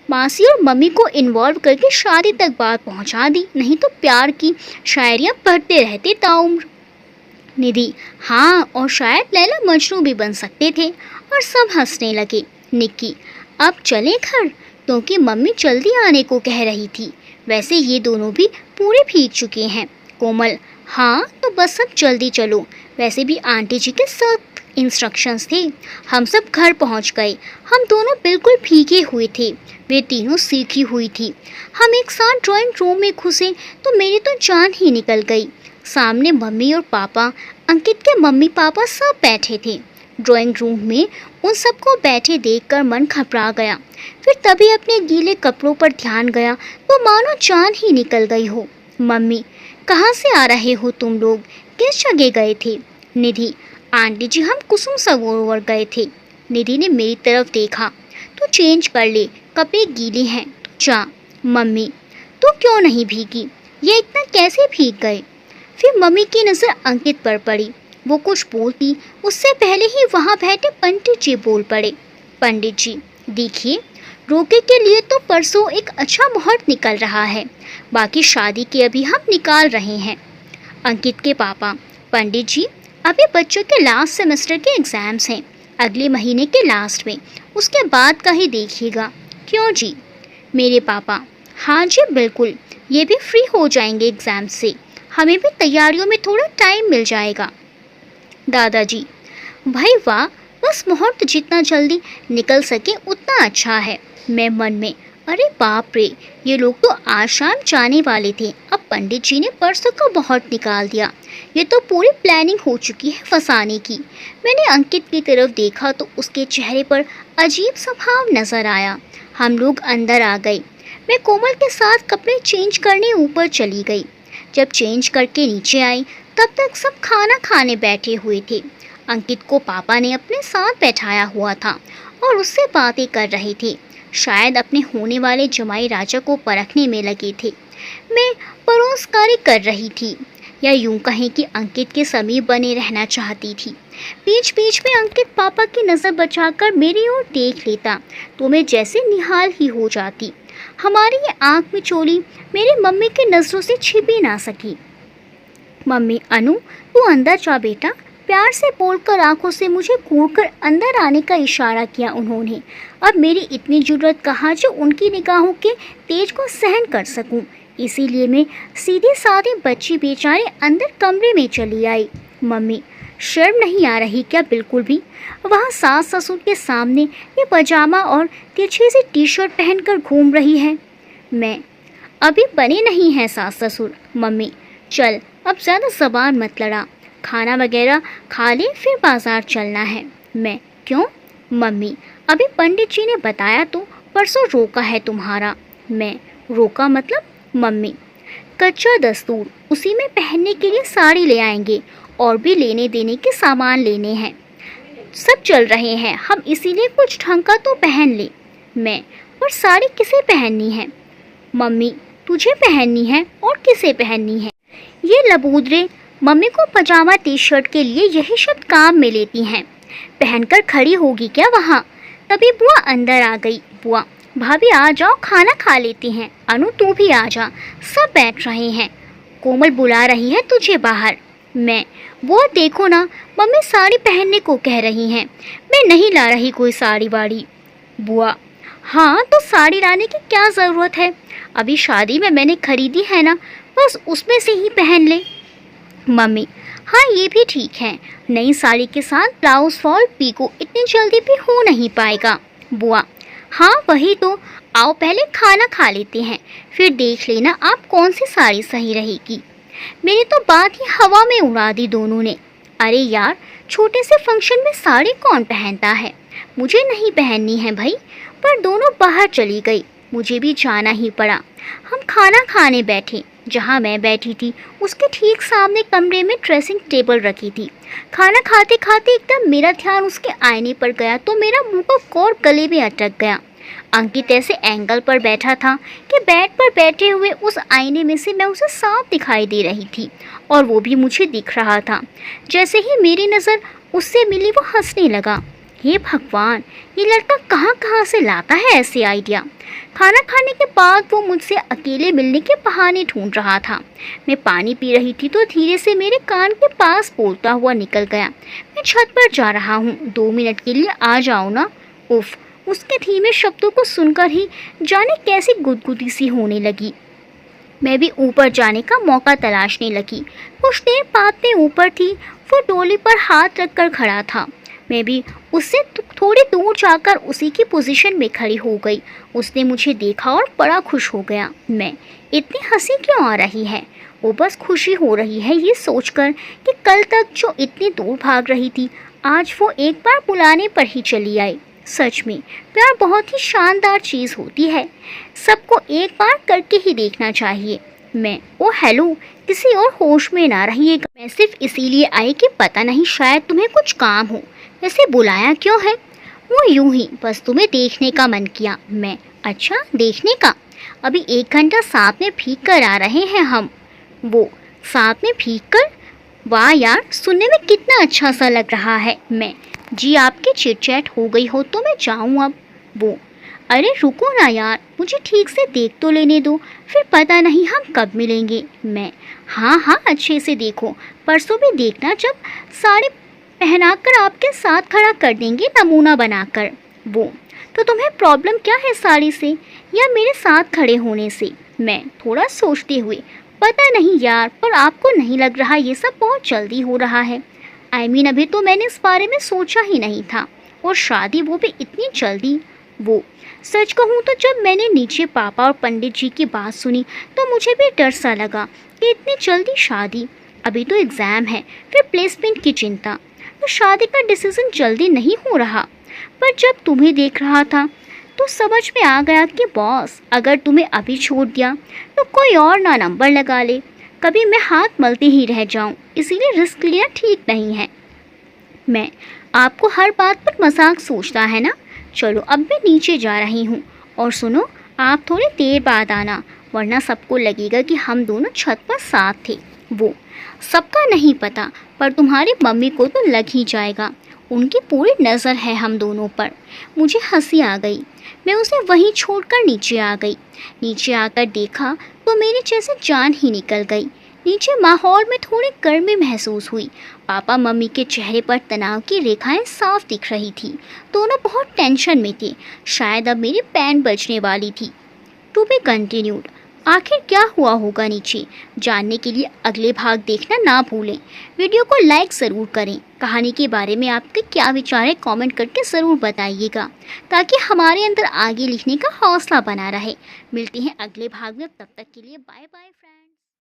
मासी और मम्मी को इन्वॉल्व करके शादी तक बात पहुंचा दी, नहीं तो प्यार की शायरियाँ पढ़ते रहते ताउम्र। निधि, हाँ, और शायद लैला मजनू भी बन सकते थे। और सब हंसने लगे। निक्की, अब चलें घर, क्योंकि मम्मी जल्दी आने को कह रही थी। वैसे ये दोनों भी पूरे भीग चुके हैं। कोमल, हाँ तो बस अब जल्दी चलो। वैसे भी आंटी जी के सख्त इंस्ट्रक्शंस थे। हम सब घर पहुंच गए। हम दोनों बिल्कुल भीगे हुए थे। वे तीनों सीखी हुई थी। हम एक साथ ड्राइंग रूम में घुसे तो मेरी तो जान ही निकल गई। सामने मम्मी और पापा, अंकित के मम्मी पापा सब बैठे थे। ड्राइंग रूम में उन सबको बैठे देखकर मन घबरा गया। फिर तभी अपने गीले कपड़ों पर ध्यान गया तो मानो जान ही निकल गई हो। मम्मी, कहाँ से आ रहे हो तुम लोग, किस जगह गए थे? निधि, आंटी जी हम कुसुम सरोवर गए थे। निधि ने मेरी तरफ देखा, तू चेंज कर ले, कपड़े गीले हैं, तू जा। मम्मी, तू क्यों नहीं भीगी, ये इतना कैसे भीग गए? फिर मम्मी की नज़र अंकित पर पड़ी। वो कुछ बोलती उससे पहले ही वहाँ बैठे पंडित जी बोल पड़े। पंडित जी, देखिए, रोके के लिए तो परसों एक अच्छा मुहूर्त निकल रहा है, बाकी शादी के अभी हम निकाल रहे हैं। अंकित के पापा, पंडित जी, अभी बच्चों के लास्ट सेमेस्टर के एग्ज़ाम्स हैं, अगले महीने के लास्ट में, उसके बाद का ही देखिएगा। क्यों जी? मेरे पापा, हाँ जी बिल्कुल, ये भी फ्री हो जाएंगे एग्ज़ाम से, हमें भी तैयारियों में थोड़ा टाइम मिल जाएगा। दादाजी, भाई वाह, बस मुहूर्त जितना जल्दी निकल सके उतना अच्छा है। मैं मन में, अरे बाप रे, ये लोग तो आज शाम जाने वाले थे, अब पंडित जी ने परसों का मुहूर्त निकाल दिया। ये तो पूरी प्लानिंग हो चुकी है फंसाने की। मैंने अंकित की तरफ देखा तो उसके चेहरे पर अजीब सा भाव नजर आया। हम लोग अंदर आ गए। मैं कोमल के साथ कपड़े चेंज करने ऊपर चली गई। जब चेंज करके नीचे आई तब तक सब खाना खाने बैठे हुए थे। अंकित को पापा ने अपने साथ बैठाया हुआ था और उससे बातें कर रहे थे। शायद अपने होने वाले जमाई राजा को परखने में लगे थे। मैं परोसकारी कर रही थी, या यूं कहें कि अंकित के समीप बने रहना चाहती थी। बीच बीच में अंकित पापा की नज़र बचाकर मेरी ओर देख लेता तो मैं जैसे निहाल ही हो जाती। हमारी ये आँख में चोली मेरी मम्मी की नज़रों से छिप ही ना सकी। मम्मी, अनु तू अंदर जा बेटा, प्यार से बोलकर आंखों से मुझे घूरकर अंदर आने का इशारा किया उन्होंने। अब मेरी इतनी जरूरत कहाँ जो उनकी निगाहों के तेज को सहन कर सकूं। इसीलिए मैं सीधी सादी बच्ची बेचारे अंदर कमरे में चली आई। मम्मी, शर्म नहीं आ रही क्या बिल्कुल भी? वहाँ सास ससुर के सामने ये पजामा और तिरछी सी टी शर्ट पहनकर घूम रही है। मैं, अभी बने नहीं हैं सास ससुर। मम्मी, चल अब ज़्यादा ज़बान मत लड़ा, खाना वगैरह खा ले फिर बाज़ार चलना है। मैं, क्यों? मम्मी, अभी पंडित जी ने बताया तो परसों रोका है तुम्हारा। मैं, रोका मतलब? मम्मी, कच्चा दस्तूर, उसी में पहनने के लिए साड़ी ले आएंगे और भी लेने देने के सामान लेने हैं। सब चल रहे हैं हम, इसीलिए कुछ ढंग का तो पहन ले। मैं, पर साड़ी किसे पहननी है? मम्मी, तुझे पहननी है और किसे पहननी है? ये लबूदरे मम्मी को पजामा टी शर्ट के लिए यही शब्द काम में लेती हैं। पहनकर खड़ी होगी क्या वहाँ? तभी बुआ अंदर आ गई। बुआ, भाभी आ जाओ, खाना खा लेते हैं। अनु तू भी आ जा, सब बैठ रहे हैं। कोमल बुला रही है तुझे बाहर। मैं, वो देखो ना, मम्मी साड़ी पहनने को कह रही हैं। मैं नहीं ला रही कोई साड़ी वाड़ी। बुआ, हाँ तो साड़ी लाने की क्या ज़रूरत है? अभी शादी में मैंने खरीदी है ना, बस उसमें से ही पहन ले। मम्मी, हाँ ये भी ठीक है, नई साड़ी के साथ ब्लाउज फॉल पीको इतनी जल्दी भी हो नहीं पाएगा। बुआ, हाँ वही तो, आओ पहले खाना खा लेते हैं, फिर देख लेना आप कौन सी साड़ी सही रहेगी। मेरी तो बात ही हवा में उड़ा दी दोनों ने। अरे यार, छोटे से फंक्शन में साड़ी कौन पहनता है? मुझे नहीं पहननी है भाई। पर दोनों बाहर चली गई, मुझे भी जाना ही पड़ा। हम खाना खाने बैठे। जहाँ मैं बैठी थी उसके ठीक सामने कमरे में ड्रेसिंग टेबल रखी थी। खाना खाते खाते एकदम मेरा ध्यान उसके आईने पर गया तो मेरा मुंह का कॉर्ड गले में अटक गया। अंकित ऐसे एंगल पर बैठा था कि बेड पर बैठे हुए उस आईने में से मैं उसे साफ दिखाई दे रही थी और वो भी मुझे दिख रहा था। जैसे ही मेरी नज़र उससे मिली वो हंसने लगा। हे भगवान, ये लड़का कहाँ कहाँ से लाता है ऐसे आइडिया। खाना खाने के बाद वो मुझसे अकेले मिलने के बहाने ढूंढ रहा था। मैं पानी पी रही थी तो धीरे से मेरे कान के पास बोलता हुआ निकल गया, मैं छत पर जा रहा हूँ, 2 मिनट के लिए आ जाओ ना। उफ, उसके धीमे शब्दों को सुनकर ही जाने कैसी गुदगुदी सी होने लगी। मैं भी ऊपर जाने का मौका तलाशने लगी। कुछ देर बाद में ऊपर थी, वो डोली पर हाथ रखकर खड़ा था। मैं भी उससे थोड़ी दूर जाकर उसी की पोजीशन में खड़ी हो गई। उसने मुझे देखा और बड़ा खुश हो गया। मैं, इतनी हंसी क्यों आ रही है? वो बस खुशी हो रही है ये सोचकर कि कल तक जो इतनी दूर भाग रही थी आज वो एक बार बुलाने पर ही चली आई। सच में प्यार बहुत ही शानदार चीज़ होती है, सबको एक बार करके ही देखना चाहिए। मैं, ओ हेलो, किसी और होश में ना रहिएगा। मैं सिर्फ इसीलिए आई कि पता नहीं शायद तुम्हें कुछ काम हो। वैसे बुलाया क्यों है? वो यूं ही, बस तुम्हें देखने का मन किया। मैं, अच्छा देखने का? अभी 1 घंटा साथ में भीग कर आ रहे हैं हम। वो, साथ में भीग कर? वाह यार, सुनने में कितना अच्छा सा लग रहा है। मैं, जी आपकी चिट चैट हो गई हो तो मैं जाऊँ अब। वो, अरे रुको ना यार, मुझे ठीक से देख तो लेने दो, फिर पता नहीं हम कब मिलेंगे। मैं, हाँ हाँ अच्छे से देखो, परसों भी देखना जब साड़ी पहनाकर आपके साथ खड़ा कर देंगे नमूना बनाकर। वो, तो तुम्हें प्रॉब्लम क्या है साड़ी से या मेरे साथ खड़े होने से? मैं, थोड़ा सोचते हुए, पता नहीं यार, पर आपको नहीं लग रहा ये सब बहुत जल्दी हो रहा है? I mean, अभी तो मैंने इस बारे में सोचा ही नहीं था, और शादी वो भी इतनी जल्दी। वो, सच कहूँ तो जब मैंने नीचे पापा और पंडित जी की बात सुनी तो मुझे भी डर सा लगा कि इतनी जल्दी शादी, अभी तो एग्ज़ाम है, फिर प्लेसमेंट की चिंता, तो शादी का डिसीज़न जल्दी नहीं हो रहा। पर जब तुम्हें देख रहा था तो समझ में आ गया कि बॉस अगर तुम्हें अभी छोड़ दिया तो कोई और ना नंबर लगा ले, कभी मैं हाथ मलती ही रह जाऊं, इसीलिए रिस्क लेना ठीक नहीं है। मैं, आपको हर बात पर मजाक सोचता है ना। चलो अब मैं नीचे जा रही हूँ, और सुनो आप थोड़ी देर बाद आना, वरना सबको लगेगा कि हम दोनों छत पर साथ थे। वो, सबका नहीं पता, पर तुम्हारी मम्मी को तो लग ही जाएगा, उनकी पूरी नज़र है हम दोनों पर। मुझे हंसी आ गई, मैं उसे वहीं छोड़कर नीचे आ गई। नीचे आकर देखा तो मेरी जैसे जान ही निकल गई। नीचे माहौल में थोड़ी गर्मी महसूस हुई। पापा मम्मी के चेहरे पर तनाव की रेखाएं साफ दिख रही थी। दोनों बहुत टेंशन में थे। शायद अब मेरी बैंड बजने वाली थी। To be continued. आखिर क्या हुआ होगा नीचे, जानने के लिए अगले भाग देखना ना भूलें। वीडियो को लाइक ज़रूर करें। कहानी के बारे में आपके क्या विचार है कमेंट करके ज़रूर बताइएगा, ताकि हमारे अंदर आगे लिखने का हौसला बना रहे। मिलते हैं अगले भाग में, तब तक के लिए बाय बाय फ्रेंड्स।